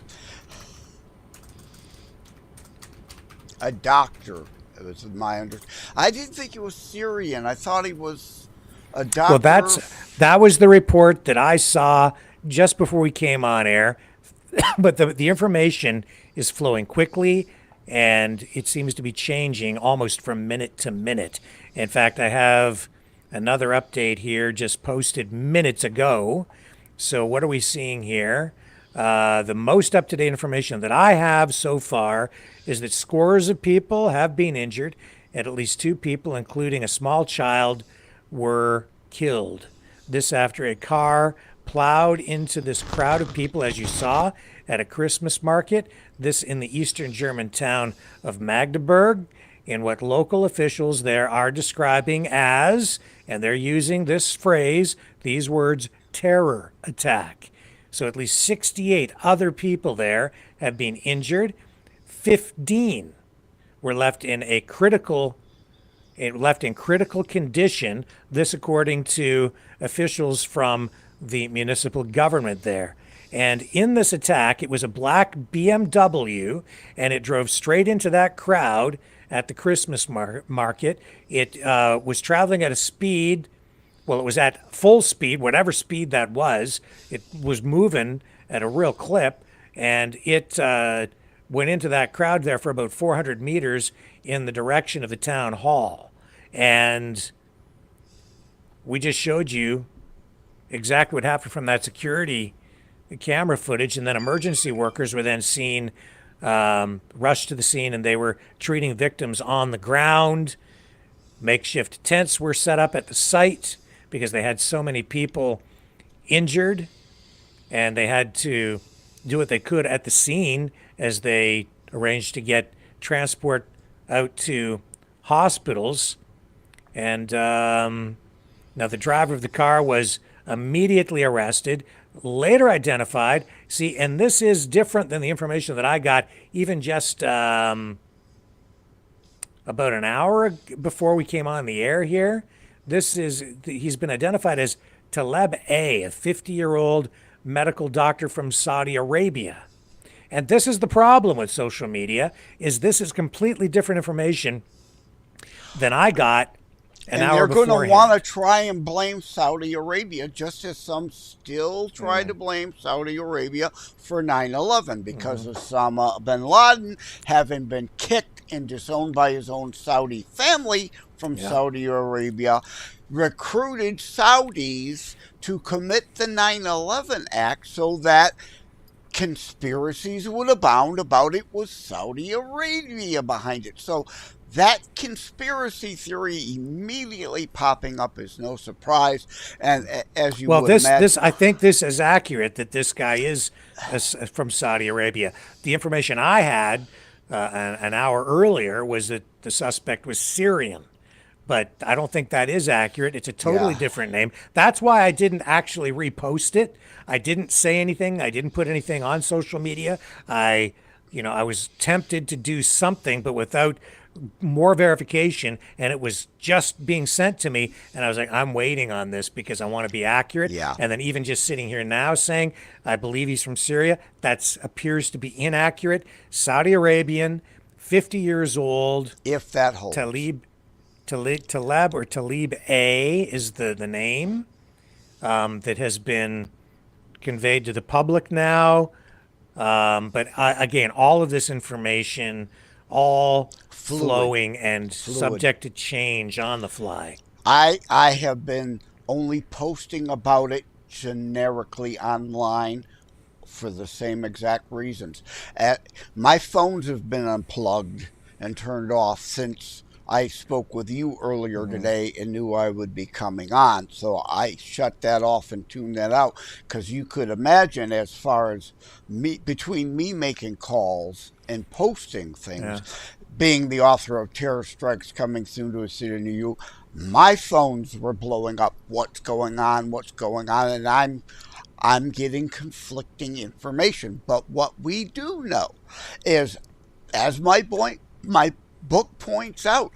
Speaker 21: A doctor. It was my I didn't think he was Syrian. I thought he was a doctor.
Speaker 3: Well, that was the report that I saw just before we came on air. But the information is flowing quickly, and it seems to be changing almost from minute to minute. In fact, I have another update here just posted minutes ago. So what are we seeing here? The most up-to-date information that I have so far is that scores of people have been injured, and at least 2 people, including a small child, were killed. This after a car plowed into this crowd of people, as you saw, at a Christmas market. This in the eastern German town of Magdeburg, in what local officials there are describing as, and they're using this phrase, these words, terror attack. So at least 68 other people there have been injured. 15 were left in critical condition. This according to officials from the municipal government there. And in this attack, it was a black BMW, and it drove straight into that crowd at the Christmas market. It was traveling at a speed, well, it was at full speed, whatever speed that was. It was moving at a real clip, and it went into that crowd there for about 400 meters in the direction of the town hall. And we just showed you exactly what happened from that security camera footage, and then emergency workers were then seen rushed to the scene, and they were treating victims on the ground. Makeshift tents were set up at the site because they had so many people injured, and they had to do what they could at the scene as they arranged to get transport out to hospitals. And now the driver of the car was immediately arrested, later identified. See, and this is different than the information that I got even just about an hour before we came on the air here. He's been identified as Taleb A, a 50-year-old medical doctor from Saudi Arabia. And this is the problem with social media, is this is completely different information than I got an hour beforehand.
Speaker 21: And they're going to want to try and blame Saudi Arabia, just as some still try to blame Saudi Arabia for 9/11, because Osama bin Laden, having been kicked and disowned by his own Saudi family from Saudi Arabia, recruited Saudis to commit the 9/11 act so that conspiracies would abound about it was Saudi Arabia behind it. So that conspiracy theory immediately popping up is no surprise. And as you would imagine,
Speaker 3: I think this is accurate that this guy is from Saudi Arabia. The information I had an hour earlier was that the suspect was Syrian. But I don't think that is accurate. It's a totally different name. That's why I didn't actually repost it. I didn't say anything. I didn't put anything on social media. I was tempted to do something, but without more verification, and it was just being sent to me, and I was like, I'm waiting on this because I want to be accurate.
Speaker 21: Yeah.
Speaker 3: And then even just sitting here now saying, I believe he's from Syria, that appears to be inaccurate. Saudi Arabian, 50 years old.
Speaker 21: If that holds.
Speaker 3: Talib A is the name that has been conveyed to the public now. But again, all of this information, all flowing and subject to change on the fly.
Speaker 21: I have been only posting about it generically online for the same exact reasons. My phones have been unplugged and turned off since I spoke with you earlier today and knew I would be coming on. So I shut that off and tuned that out, because you could imagine, as far as between me making calls and posting things, being the author of terror strikes coming soon to a city near you, my phones were blowing up. What's going on? And I'm getting conflicting information. But what we do know is, as my book points out,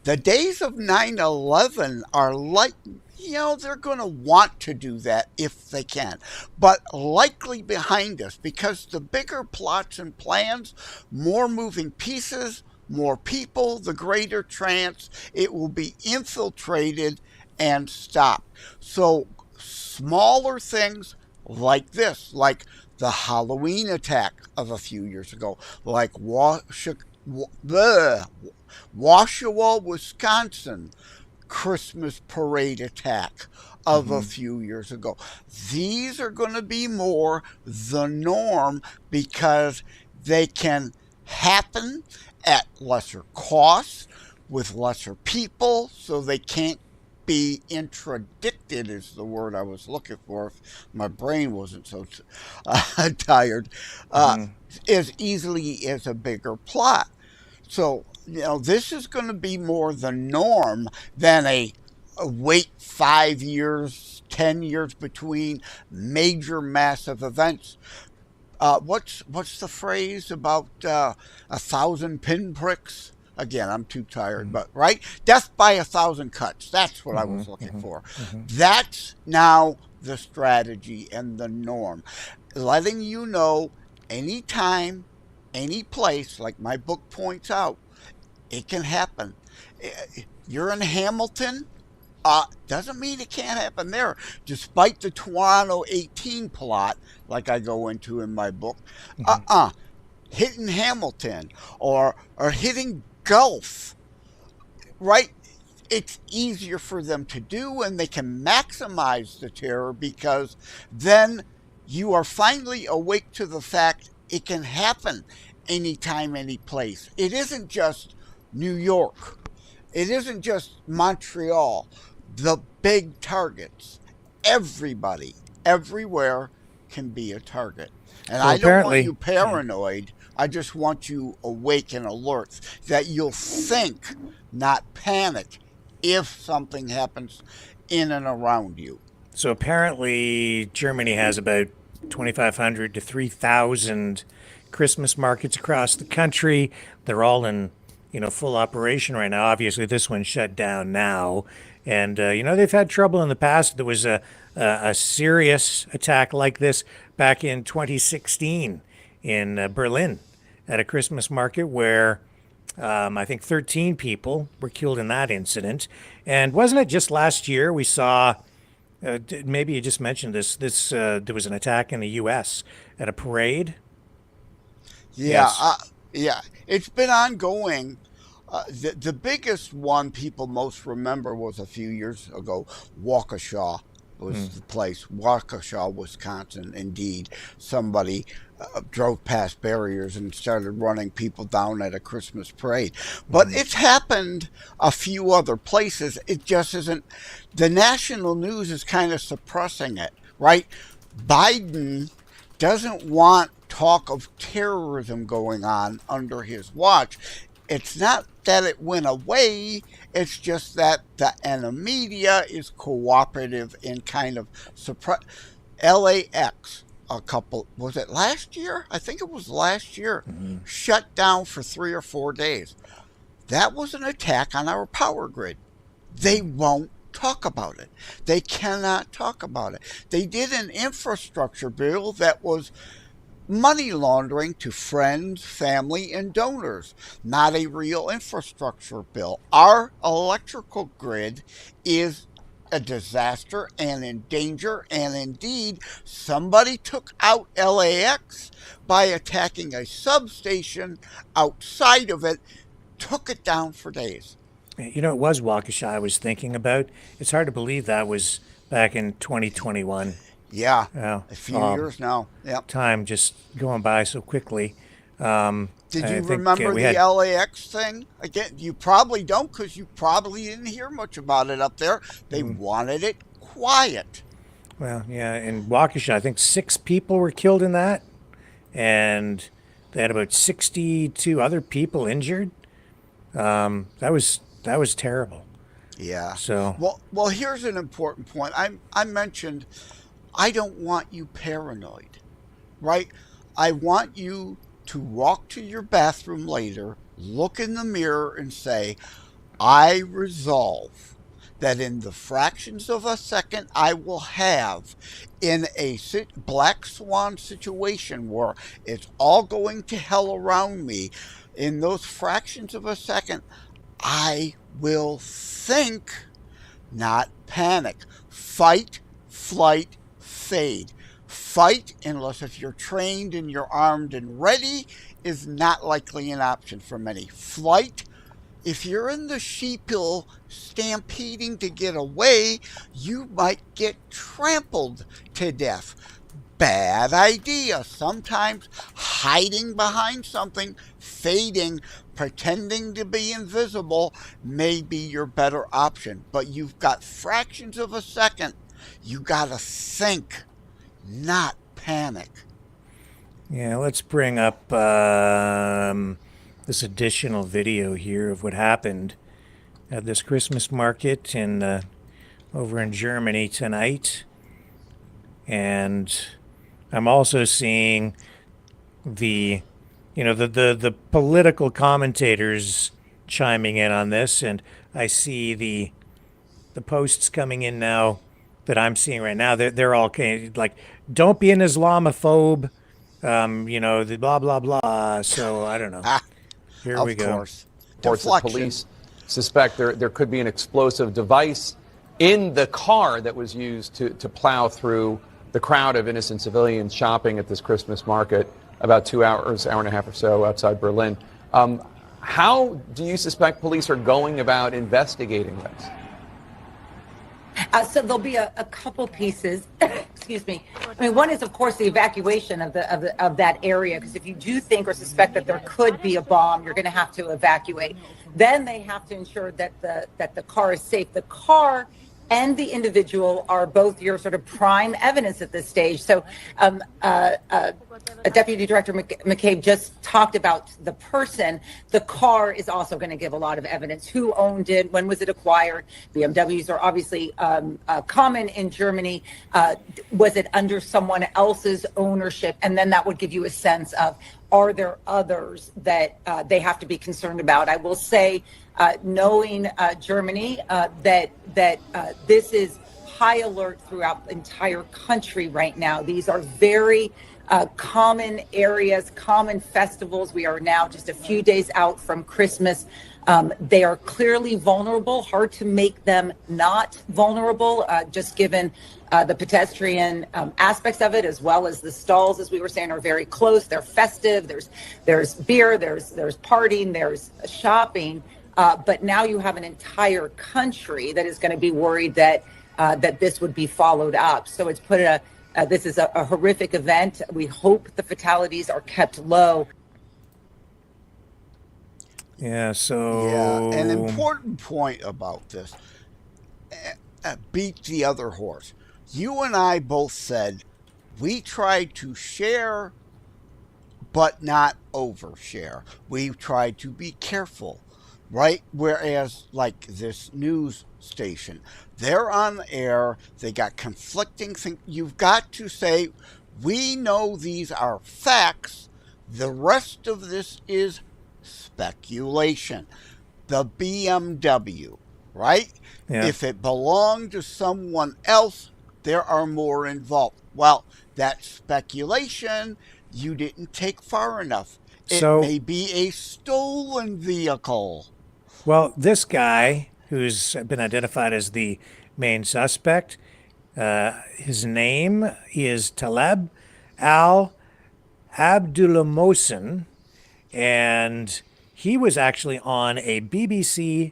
Speaker 21: the days of 9/11 are like, they're going to want to do that if they can, but likely behind us, because the bigger plots and plans, more moving pieces, more people, the greater chance it will be infiltrated and stopped. So smaller things like this, like the Halloween attack of a few years ago, like Washua, Wisconsin Christmas parade attack of a few years ago. These are going to be more the norm, because they can happen at lesser costs with lesser people, so they can't be interdicted is the word I was looking for, if my brain wasn't so tired, as easily as a bigger plot. So, this is going to be more the norm than a wait 5 years, 10 years between major massive events. What's the phrase about 1,000 pinpricks? Again, I'm too tired, but right? Death by 1,000 cuts. That's what I was looking for. That's now the strategy and the norm. Letting you know anytime, any place, like my book points out, it can happen. You're in Hamilton, doesn't mean it can't happen there. Despite the Toronto 18 plot, like I go into in my book, hitting Hamilton or hitting Gulf, right? It's easier for them to do, and they can maximize the terror, because then you are finally awake to the fact it can happen anytime, any place. It isn't just New York. It isn't just Montreal. The big targets. Everybody, everywhere can be a target. And I don't want you paranoid. I just want you awake and alert, that you'll think, not panic, if something happens in and around you.
Speaker 3: So apparently Germany has about 2,500 to 3,000 Christmas markets across the country. They're all in, full operation right now. Obviously, this one's shut down now. And, they've had trouble in the past. There was a serious attack like this back in 2016 in Berlin at a Christmas market where I think 13 people were killed in that incident. And wasn't it just last year we saw, maybe you just mentioned this, there was an attack in the U.S. at a parade?
Speaker 21: Yeah, yes. It's been ongoing. The biggest one people most remember was a few years ago. Waukesha was the place. Waukesha, Wisconsin, indeed. Somebody drove past barriers and started running people down at a Christmas parade. But it's happened a few other places. It just isn't. The national news is kind of suppressing it, right? Biden doesn't want talk of terrorism going on under his watch. It's not that it went away, it's just that the media is cooperative in kind of suppress. LAX, was it last year? I think it was last year, shut down for 3 or 4 days. That was an attack on our power grid. They won't talk about it. They cannot talk about it. They did an infrastructure bill that was money laundering to friends, family, and donors, not a real infrastructure bill. Our electrical grid is a disaster and in danger, and indeed, somebody took out LAX by attacking a substation outside of it, took it down for days.
Speaker 3: You know, it was Waukesha I was thinking about. It's hard to believe that was back in 2021.
Speaker 21: Yeah,
Speaker 3: a
Speaker 21: few years now. Yep.
Speaker 3: Time just going by so quickly.
Speaker 21: Did you remember the LAX thing? Again, you probably don't, because you probably didn't hear much about it up there. They wanted it quiet.
Speaker 3: Well, yeah, in Waukesha, I think 6 people were killed in that, and they had about 62 other people injured. That was terrible.
Speaker 21: Yeah.
Speaker 3: So
Speaker 21: well, here's an important point. I mentioned I don't want you paranoid, right? I want you to walk to your bathroom later, look in the mirror and say, I resolve that in the fractions of a second I will have in a black swan situation where it's all going to hell around me, in those fractions of a second, I will think, not panic. Fight, flight, fade. Fight, unless if you're trained and you're armed and ready, is not likely an option for many. Flight, if you're in the sheeple stampeding to get away, you might get trampled to death. Bad idea. Sometimes hiding behind something, fading, pretending to be invisible may be your better option. But you've got fractions of a second. You got to think, not panic.
Speaker 3: Yeah, let's bring up this additional video here of what happened at this Christmas market in over in Germany tonight. And I'm also seeing the political commentators chiming in on this, and I see the posts coming in now that I'm seeing right now. They're all like, don't be an Islamophobe, the blah blah blah. So I don't know. Here we go.
Speaker 5: Reports that police suspect there could be an explosive device in the car that was used to plow through the crowd of innocent civilians shopping at this Christmas market about 2 hours, hour and a half or so outside Berlin. How do you suspect police are going about investigating this?
Speaker 9: So there'll be a couple pieces. Excuse me. I mean, one is, of course, the evacuation of that area, because if you do think or suspect that there could be a bomb, you're going to have to evacuate. Then they have to ensure that the car is safe. The car and the individual are both your sort of prime evidence at this stage. So Deputy Director McCabe just talked about the person. The car is also going to give a lot of evidence. Who owned it? When was it acquired? BMWs are obviously common in Germany. Was it under someone else's ownership? And then that would give you a sense of, are there others that they have to be concerned about? I will say, knowing Germany, that this is high alert throughout the entire country right now. These are very common areas, common festivals. We are now just a few days out from Christmas. They are clearly vulnerable, hard to make them not vulnerable, just given the pedestrian aspects of it, as well as the stalls, as we were saying, are very close. They're festive. There's beer, there's partying, there's shopping. But now you have an entire country that is going to be worried that this would be followed up. So it's put this is a horrific event. We hope the fatalities are kept low.
Speaker 3: Yeah, so...
Speaker 21: Yeah, an important point about this. Beat the other horse. You and I both said we tried to share but not overshare. We tried to be careful, right? Whereas, like this news station, they're on air, they got conflicting things. You've got to say, we know these are facts. The rest of this is speculation. the BMW, right?
Speaker 3: Yeah.
Speaker 21: If it belonged to someone else, there are more involved. Well, that speculation you didn't take far enough. It may be a stolen vehicle.
Speaker 3: Well, this guy who's been identified as the main suspect, his name is Taleb Al-Abdulamohsen, and he was actually on a BBC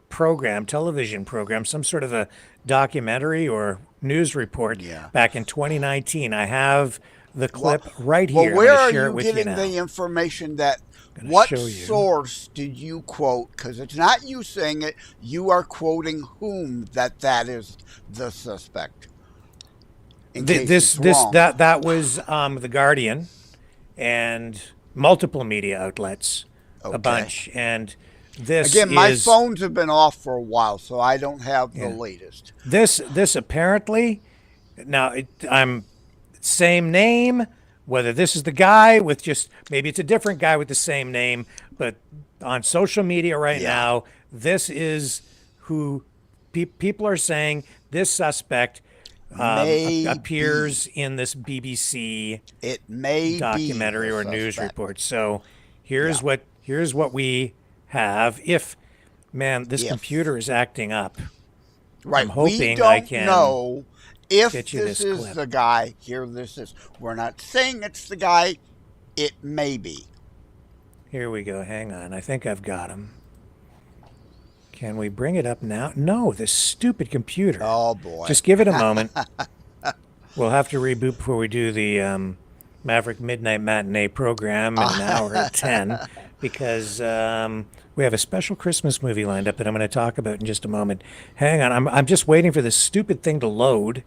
Speaker 3: program, television program, some sort of a documentary or news report back in 2019. I have the clip right here.
Speaker 21: Well, where
Speaker 3: I'm
Speaker 21: are
Speaker 3: share
Speaker 21: you
Speaker 3: it with
Speaker 21: getting
Speaker 3: now.
Speaker 21: the information that, what
Speaker 3: show you.
Speaker 21: source did you quote? Because it's not you saying it, you are quoting whom that is the suspect.
Speaker 3: That was the Guardian and multiple media outlets, a bunch, and this
Speaker 21: again, my phones have been off for a while, so I don't have the latest.
Speaker 3: This apparently, now I'm same name. Whether this is the guy with just maybe it's a different guy with the same name, but on social media right now, this is who people are saying this suspect appears in this BBC documentary or news report. So here's what we have. If this computer is acting up,
Speaker 21: right?
Speaker 3: I'm hoping
Speaker 21: we don't
Speaker 3: I can
Speaker 21: know if
Speaker 3: get you
Speaker 21: this is
Speaker 3: clip.
Speaker 21: the guy. Here, this is. We're not saying it's the guy. It may be.
Speaker 3: Here we go. Hang on. I think I've got him. Can we bring it up now? No, this stupid computer.
Speaker 21: Oh, boy.
Speaker 3: Just give it a moment. We'll have to reboot before we do the Maverick Midnight Matinee program in an hour at 10 because we have a special Christmas movie lined up that I'm going to talk about in just a moment. Hang on. I'm just waiting for this stupid thing to load.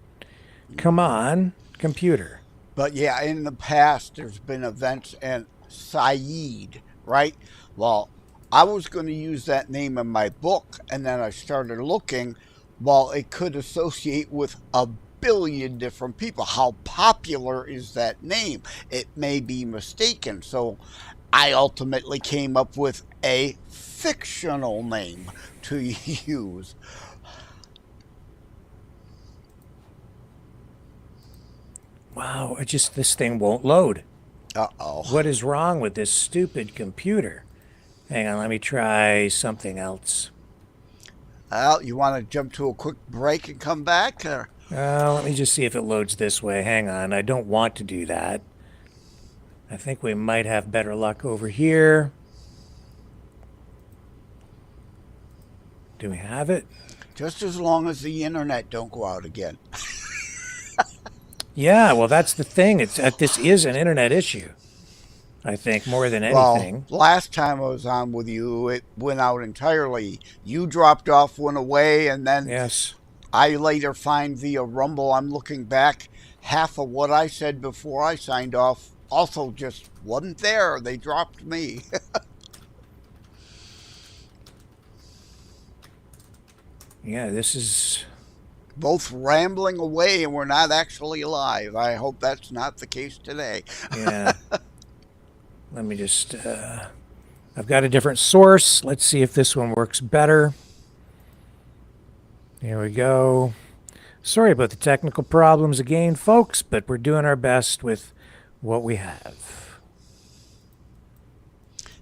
Speaker 3: Come on, computer.
Speaker 21: But yeah, in the past, there's been events, and Saeed, right? Well, I was going to use that name in my book, and then I started looking. Well, it could associate with a billion different people. How popular is that name? It may be mistaken. So I ultimately came up with a fictional name to use.
Speaker 3: Wow, this thing won't load.
Speaker 21: Uh-oh.
Speaker 3: What is wrong with this stupid computer? Hang on, let me try something else.
Speaker 21: Well, you want to jump to a quick break and come back? Or?
Speaker 3: Let me just see if it loads this way. Hang on, I don't want to do that. I think we might have better luck over here. Do we have it?
Speaker 21: Just as long as the internet don't go out again.
Speaker 3: Yeah, well, that's the thing. This is an internet issue, I think, more than anything.
Speaker 21: Well, last time I was on with you, it went out entirely. You dropped off, went away, and then I later find via Rumble, I'm looking back, half of what I said before I signed off also just wasn't there. They dropped me.
Speaker 3: Yeah, this is...
Speaker 21: both rambling away and we're not actually live. I hope that's not the case today.
Speaker 3: Yeah. Let me just... I've got a different source. Let's see if this one works better. Here we go. Sorry about the technical problems again, folks, but we're doing our best with what we have.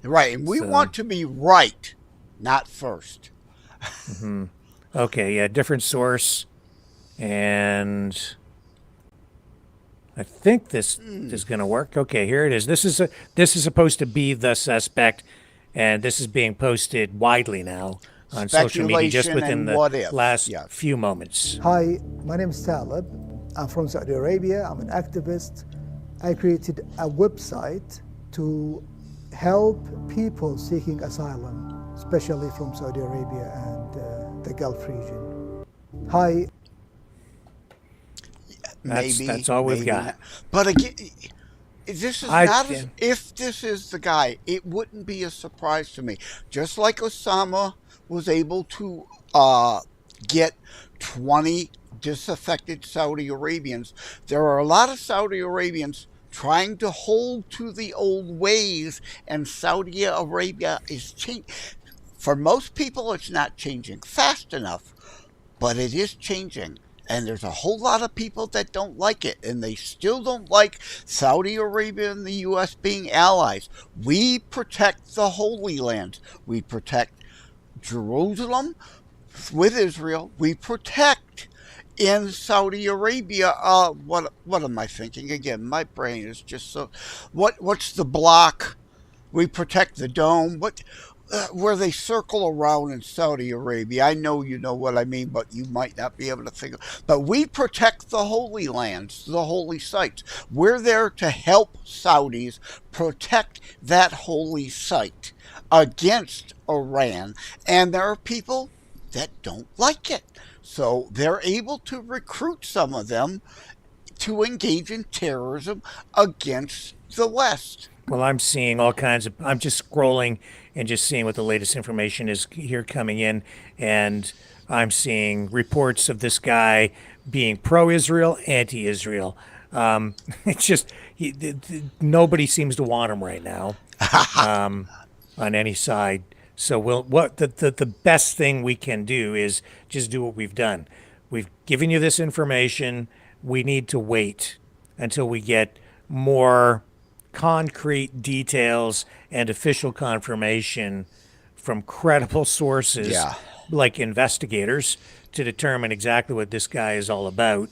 Speaker 21: Right, and we want to be right, not first.
Speaker 3: Mm-hmm. Okay, yeah, different source. And I think this is going to work. Okay, here it is. This is supposed to be the suspect, and this is being posted widely now on social media just within the last few moments.
Speaker 4: Hi, my name is Taleb. I'm from Saudi Arabia. I'm an activist. I created a website to help people seeking asylum, especially from Saudi Arabia and the Gulf region. Hi.
Speaker 3: That's all we've got.
Speaker 21: Not. But again, this is not if this is the guy, it wouldn't be a surprise to me. Just like Osama was able to get 20 disaffected Saudi Arabians, there are a lot of Saudi Arabians trying to hold to the old ways, and Saudi Arabia is changing. For most people, it's not changing fast enough, but it is changing. And there's a whole lot of people that don't like it, and they still don't like Saudi Arabia and the U.S. being allies. We protect the Holy Land. We protect Jerusalem with Israel. We protect in Saudi Arabia. What am I thinking again? My brain is just so. What's the block? We protect the dome. Where they circle around in Saudi Arabia. I know you know what I mean, but you might not be able to figure. But we protect the Holy Lands, the holy sites. We're there to help Saudis protect that holy site against Iran. And there are people that don't like it. So they're able to recruit some of them to engage in terrorism against the West.
Speaker 3: Well, I'm seeing all kinds of, I'm just scrolling and just seeing what the latest information is here coming in. And I'm seeing reports of this guy being pro-Israel, anti-Israel. It's just, nobody seems to want him right now on any side. So the best thing we can do is just do what we've done. We've given you this information. We need to wait until we get more concrete details and official confirmation from credible sources like investigators to determine exactly what this guy is all about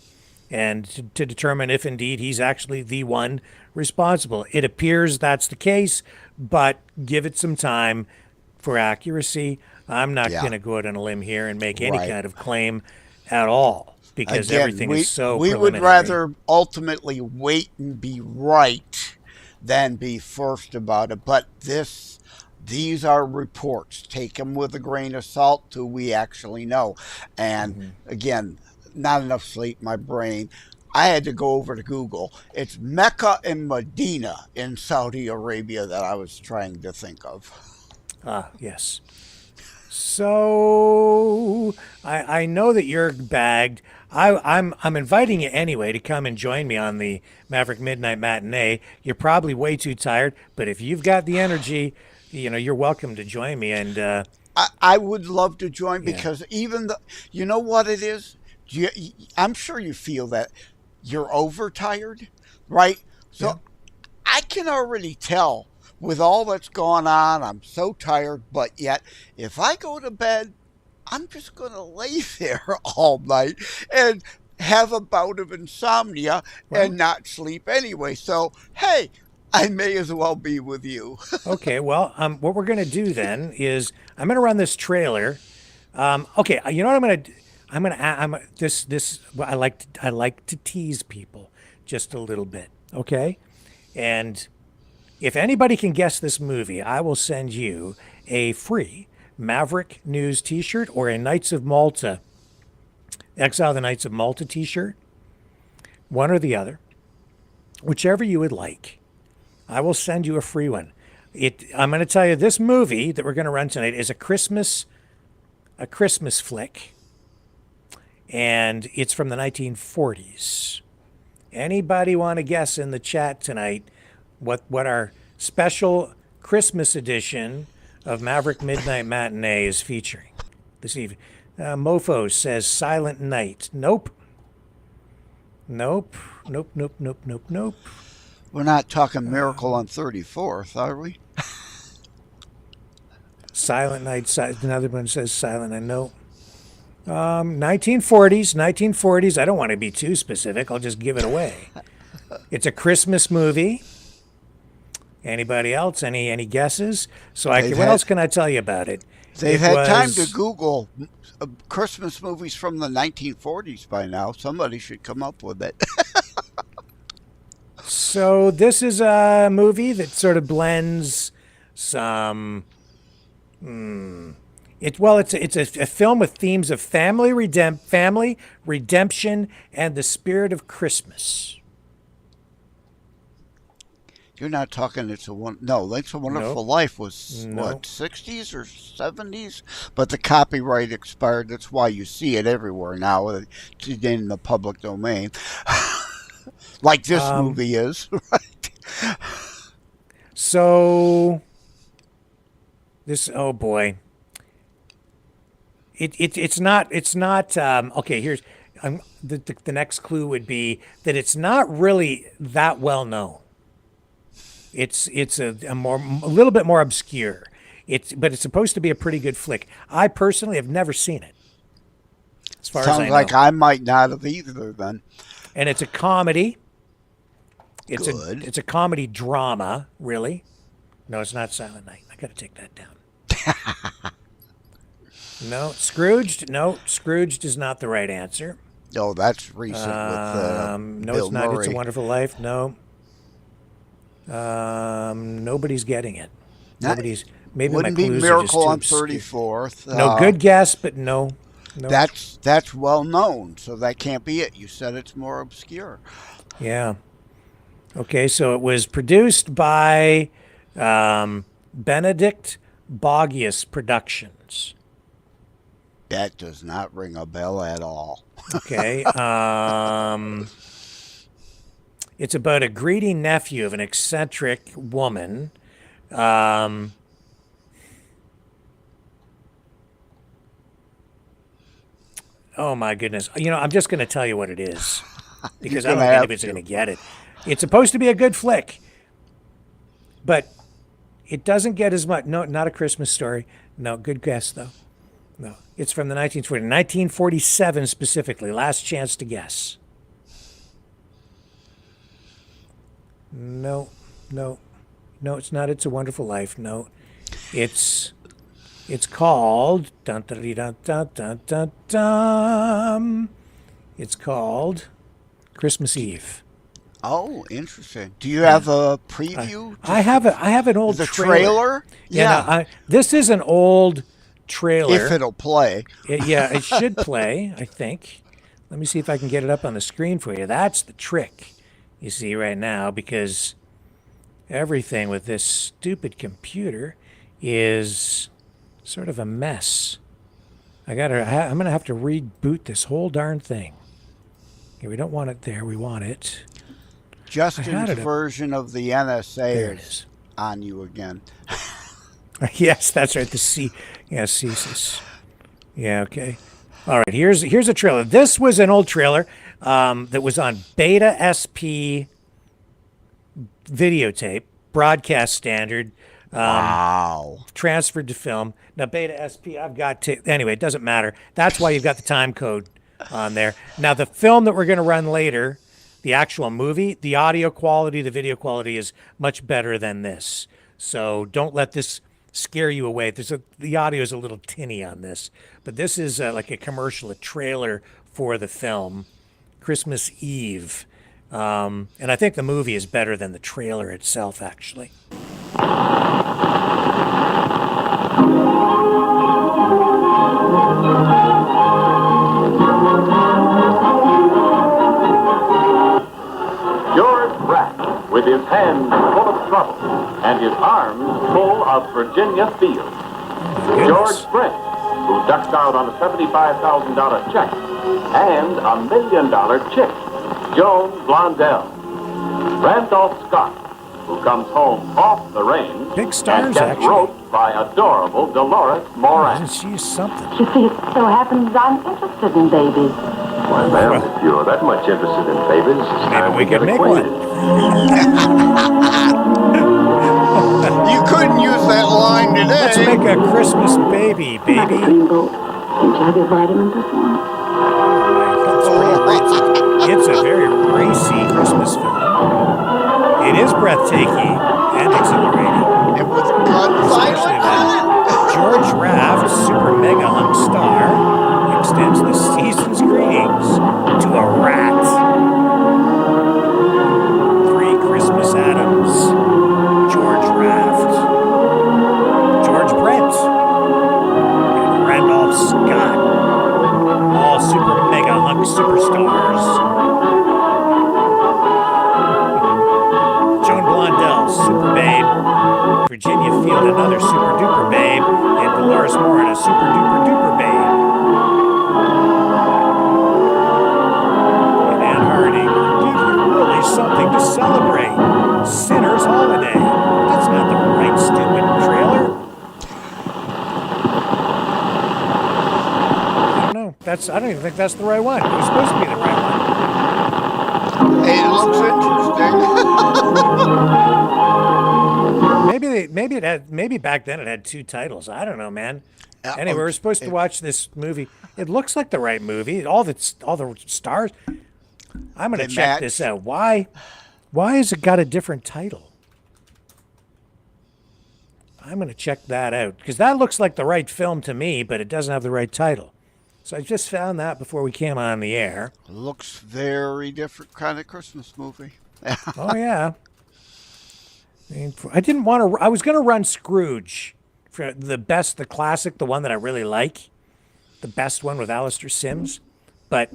Speaker 3: and to determine if indeed he's actually the one responsible. It appears that's the case, but give it some time for accuracy. I'm not going to go out on a limb here and make any kind of claim at all because everything is so
Speaker 21: we
Speaker 3: preliminary.
Speaker 21: would rather ultimately wait and be right than be first about it. But these are reports. Take them with a grain of salt till we actually know. And again, not enough sleep, my brain. I had to go over to Google. It's Mecca and Medina in Saudi Arabia that I was trying to think of.
Speaker 3: Ah, yes. So I know that you're bagged. I'm inviting you anyway to come and join me on the Maverick Midnight Matinee. You're probably way too tired, but if you've got the energy, you're welcome to join me. And
Speaker 21: I would love to join because even you know what it is? I'm sure you feel that you're overtired, right? So I can already tell with all that's going on, I'm so tired, but yet if I go to bed, I'm just going to lay there all night and have a bout of insomnia and not sleep anyway. So, hey, I may as well be with you.
Speaker 3: Okay, well, what we're going to do then is I'm going to run this trailer. Okay, you know what I'm going to do? I like to tease people just a little bit, okay? And if anybody can guess this movie, I will send you a free Maverick News t-shirt or a Knights of Malta, Exile of the Knights of Malta t-shirt, one or the other, whichever you would like. I will send you a free one. I'm going to tell you this movie that we're going to run tonight is a Christmas flick, and it's from the 1940s. Anybody want to guess in the chat tonight what our special Christmas edition of Maverick Midnight Matinee is featuring this evening? Mofo says Silent Night. Nope. We're
Speaker 21: not talking Miracle on 34th, are we?
Speaker 3: Silent Night. Another one says Silent Night. No. 1940s. I don't want to be too specific. I'll just give it away. It's a Christmas movie. Anybody else? Any guesses? So what else can I tell you about it?
Speaker 21: They've had time to Google Christmas movies from the 1940s by now. Somebody should come up with it.
Speaker 3: So this is a movie that sort of blends some. It's a film with themes of family redemption, and the spirit of Christmas.
Speaker 21: You're not talking It's a Wonderful Life was what, 60s or 70s? But the copyright expired. That's why you see it everywhere now. It's in the public domain. Like this movie is, right?
Speaker 3: So this, oh boy. It's not. Okay, here's the next clue would be that it's not really that well known. It's a little bit more obscure. But it's supposed to be a pretty good flick. I personally have never seen it. As far as I know.
Speaker 21: Sounds like I might not have either then.
Speaker 3: And it's a comedy.
Speaker 21: Good.
Speaker 3: It's a comedy drama, really. No, it's not Silent Night. I got to take that down. No, Scrooged. No, Scrooged is not the right answer.
Speaker 21: No, that's recent with
Speaker 3: no,
Speaker 21: Bill
Speaker 3: it's not.
Speaker 21: Murray.
Speaker 3: It's a Wonderful Life. No. Nobody's getting it. Nobody's. Maybe
Speaker 21: Wouldn't
Speaker 3: my
Speaker 21: be
Speaker 3: clues
Speaker 21: Miracle
Speaker 3: are
Speaker 21: on
Speaker 3: just too
Speaker 21: 34th.
Speaker 3: No, good guess, but no.
Speaker 21: That's well known, so that can't be it. You said it's more obscure.
Speaker 3: Yeah. Okay, so it was produced by Benedict Bogius Productions.
Speaker 21: That does not ring a bell at all.
Speaker 3: Okay. It's about a greedy nephew of an eccentric woman. Oh my goodness! I'm just going to tell you what it is because I don't think anybody's going to get it. It's supposed to be a good flick, but it doesn't get as much. No, not A Christmas Story. No, good guess though. No, it's from the 1947 specifically. Last chance to guess. No, it's not. It's a Wonderful Life. No, it's called dun, dun, dun, dun, dun, dun, dun. It's called Christmas Eve.
Speaker 21: Oh, interesting. Do you have a preview?
Speaker 3: I have an old
Speaker 21: trailer.
Speaker 3: Yeah, no, this is an old trailer.
Speaker 21: If it'll play.
Speaker 3: It should play, I think. Let me see if I can get it up on the screen for you. That's the trick you see right now, because everything with this stupid computer is sort of a mess. I'm gonna have to reboot this whole darn thing. Okay, we don't want it there. We want it.
Speaker 21: Justin's version of the NSA is on you again.
Speaker 3: Yes, that's right. The C, yeah, CSIS. Yeah, okay. All right. Here's a trailer. This was an old trailer that was on Beta SP videotape, broadcast standard.
Speaker 21: Wow.
Speaker 3: Transferred to film. Now, Beta SP, I've got to. Anyway, it doesn't matter. That's why you've got the time code on there. Now, the film that we're going to run later, the actual movie, the audio quality, the video quality is much better than this. So don't let this scare you away. The audio is a little tinny on this. But this is like a commercial, a trailer for the film, Christmas Eve. And I think the movie is better than the trailer itself, actually.
Speaker 11: George Brack, with his hands full of trouble and his arms full of Virginia Steel. George Brent, who ducked out on a $75,000 check and $1 million chick, Joan Blondell. Randolph Scott, who comes home off the range
Speaker 3: Big stars,
Speaker 11: and gets
Speaker 3: actually.
Speaker 11: roped by adorable Dolores Moran.
Speaker 3: She's something.
Speaker 14: You see, it so happens I'm interested in babies.
Speaker 11: Why, ma'am, if you're that much interested in babies, it's time we get acquainted.
Speaker 21: You couldn't use that line today.
Speaker 3: Let's make a Christmas baby, baby.
Speaker 14: Dreamboat. Can't you have your vitamins this morning?
Speaker 3: It's a very racy Christmas film. It is breathtaking and exhilarating.
Speaker 21: It was
Speaker 3: Especially when George Raft, super mega hunk star, extends the season's greetings to a rat. 3 Christmas Adams, George Raft, George Brent, and Randolph Scott, all super mega hunk superstars. Joan Blondell, super babe. Virginia Field, another super duper babe. And Dolores Moran, a super duper duper babe. And Anne Harding, give you really something to celebrate. Sinner's Holiday. That's not the right stupid trailer. that's. I don't even think that's the right one. It was supposed to be the right one.
Speaker 21: It looks interesting.
Speaker 3: Maybe back then it had 2 titles. I don't know, man. Anyway, we're supposed to watch this movie. It looks like the right movie. All the stars. I'm going to check this out. Why has it got a different title? I'm going to check that out because that looks like the right film to me, but it doesn't have the right title. So I just found that before we came on the air.
Speaker 21: Looks very different kind of Christmas movie.
Speaker 3: Oh yeah. I didn't want to. I was going to run Scrooge for the classic, the one that I really like, the best one with Alistair Sims, but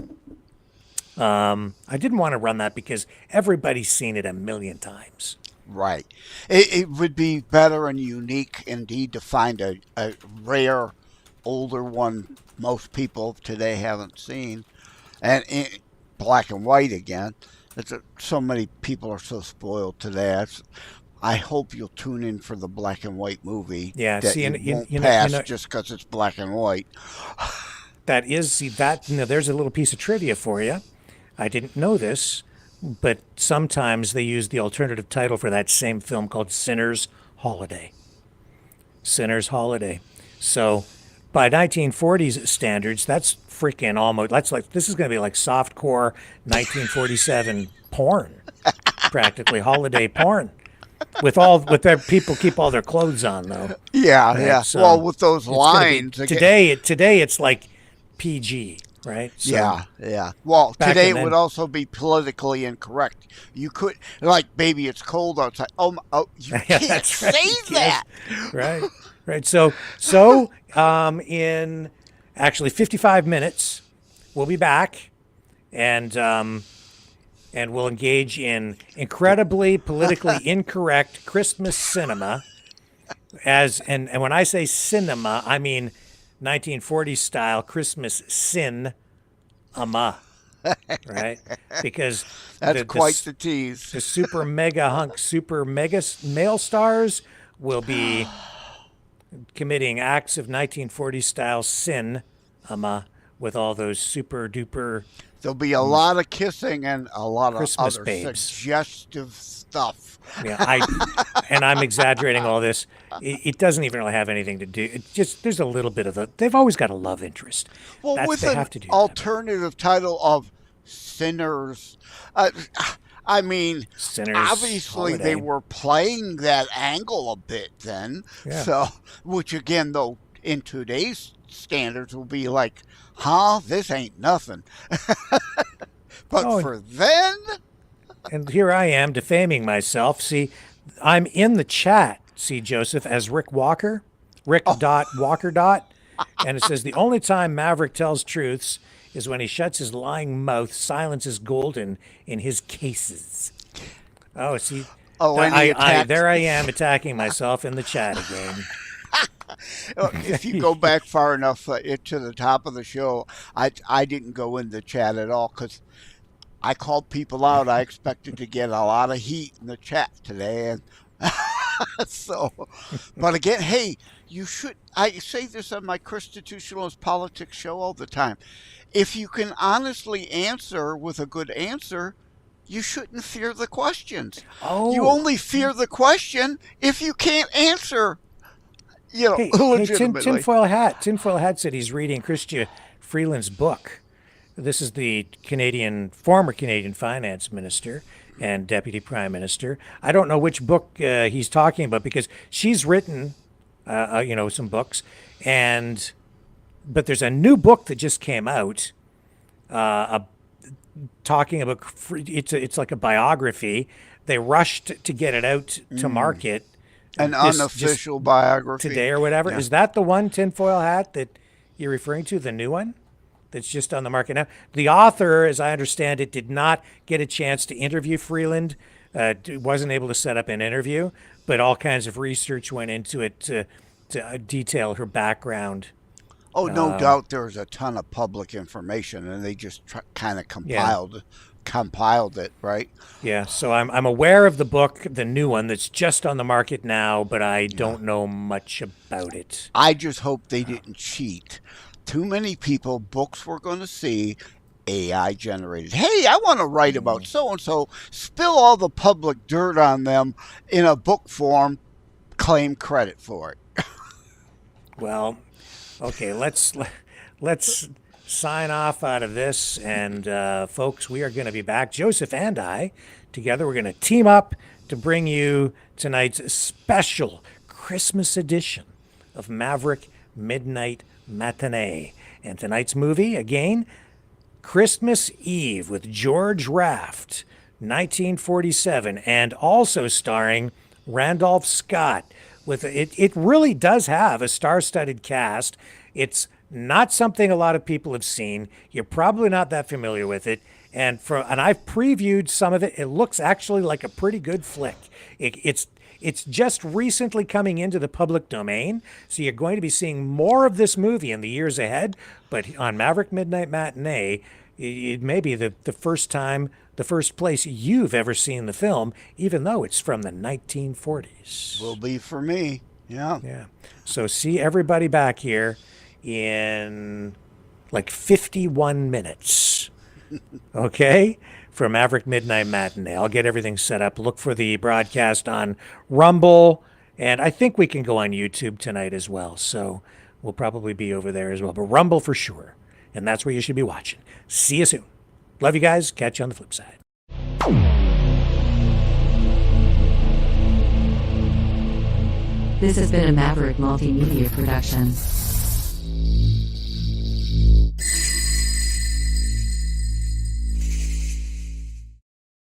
Speaker 3: I didn't want to run that because everybody's seen it a million times.
Speaker 21: Right. It would be better and unique indeed to find a rare, older one most people today haven't seen. And in black and white again. So many people are so spoiled today. I hope you'll tune in for the black and white movie.
Speaker 3: Yeah,
Speaker 21: that
Speaker 3: see,
Speaker 21: you won't pass just because it's black and white.
Speaker 3: There's a little piece of trivia for you. I didn't know this. But sometimes they use the alternative title for that same film called Sinner's Holiday. Sinner's Holiday. So by 1940s standards, that's freaking almost, this is going to be like softcore 1947 porn, practically holiday porn. With their people keep all their clothes on though.
Speaker 21: Yeah,
Speaker 3: right?
Speaker 21: yeah.
Speaker 3: So
Speaker 21: well, with those lines.
Speaker 3: Today it's like PG. Right? So
Speaker 21: yeah. Well, today it would also be politically incorrect. You could, like, baby, it's cold outside. You can't say that.
Speaker 3: Right. So in actually 55 minutes, we'll be back, and we'll engage in incredibly politically incorrect Christmas cinema. And when I say cinema, I mean 1940s style Christmas sin, right? Because
Speaker 21: that's quite the tease.
Speaker 3: The super mega male stars will be committing acts of 1940s style sin, with all those super duper.
Speaker 21: There'll be a lot of kissing and a lot of
Speaker 3: Christmas
Speaker 21: other
Speaker 3: babes.
Speaker 21: Suggestive stuff.
Speaker 3: Yeah, I'm exaggerating all this. It doesn't even really have anything to do. It just there's a little bit of they've always got a love interest.
Speaker 21: Well, with an alternative title of Sinners, I mean,
Speaker 3: Sinners
Speaker 21: obviously
Speaker 3: Holiday.
Speaker 21: They were playing that angle a bit then.
Speaker 3: Yeah.
Speaker 21: So, which again, though, in today's standards will be like, this ain't nothing. But for then.
Speaker 3: And here I am defaming myself. See, I'm in the chat, see, Joseph, as Rick Walker, Rick.Walker. And it says, the only time Maverick tells truths is when he shuts his lying mouth. Silence is golden in his cases. Oh, see, there I am attacking myself in the chat again.
Speaker 21: If you go back far enough to the top of the show, I didn't go in the chat at all because I called people out. I expected to get a lot of heat in the chat today. And but again, hey, I say this on my Constitutionalist Politics show all the time. If you can honestly answer with a good answer, you shouldn't fear the questions. You only fear the question if you can't answer. Legitimately.
Speaker 3: Tinfoil Hat said he's reading Chrystia Freeland's book. This is the former Canadian finance minister and deputy prime minister. I don't know which book he's talking about because she's written, some books, but there's a new book that just came out, talking about it's like a biography. They rushed to get it out to market.
Speaker 21: An unofficial biography
Speaker 3: today or whatever.
Speaker 21: Yeah.
Speaker 3: Is that the one, Tinfoil Hat, that you're referring to? The new one that's just on the market now? The author, as I understand it, did not get a chance to interview Freeland. Wasn't able to set up an interview, but all kinds of research went into it to detail her background.
Speaker 21: Oh, no doubt there's a ton of public information, and they just kind of compiled it, right?
Speaker 3: Yeah, so I'm aware of the book, the new one that's just on the market now, but I don't know much about it.
Speaker 21: I just hope they didn't cheat. too many people, books we're going to see AI generated. Hey, I want to write about so-and-so, spill all the public dirt on them in a book form, claim credit for it.
Speaker 3: Well, okay, let's sign off out of this. And folks, we are going to be back, Joseph and I, together. We're going to team up to bring you tonight's special Christmas edition of Maverick Midnight Matinee. And tonight's movie, again, Christmas Eve with George Raft, 1947, and also starring Randolph Scott. With it really does have a star-studded cast. It's not something a lot of people have seen. You're probably not that familiar with it. And I've previewed some of it. It looks actually like a pretty good flick. It's just recently coming into the public domain, so you're going to be seeing more of this movie in the years ahead. But on Maverick Midnight Matinee, it may be the first place you've ever seen the film, even though it's from the 1940s.
Speaker 21: Will be for me. Yeah.
Speaker 3: Yeah. So see everybody back here in like 51 minutes. Okay? For Maverick Midnight Matinee. I'll get everything set up. Look for the broadcast on Rumble, and I think we can go on YouTube tonight as well. So we'll probably be over there as well. But Rumble for sure. And that's where you should be watching. See you soon. Love you guys. Catch you on the flip side.
Speaker 12: This has been a Maverick Multimedia production.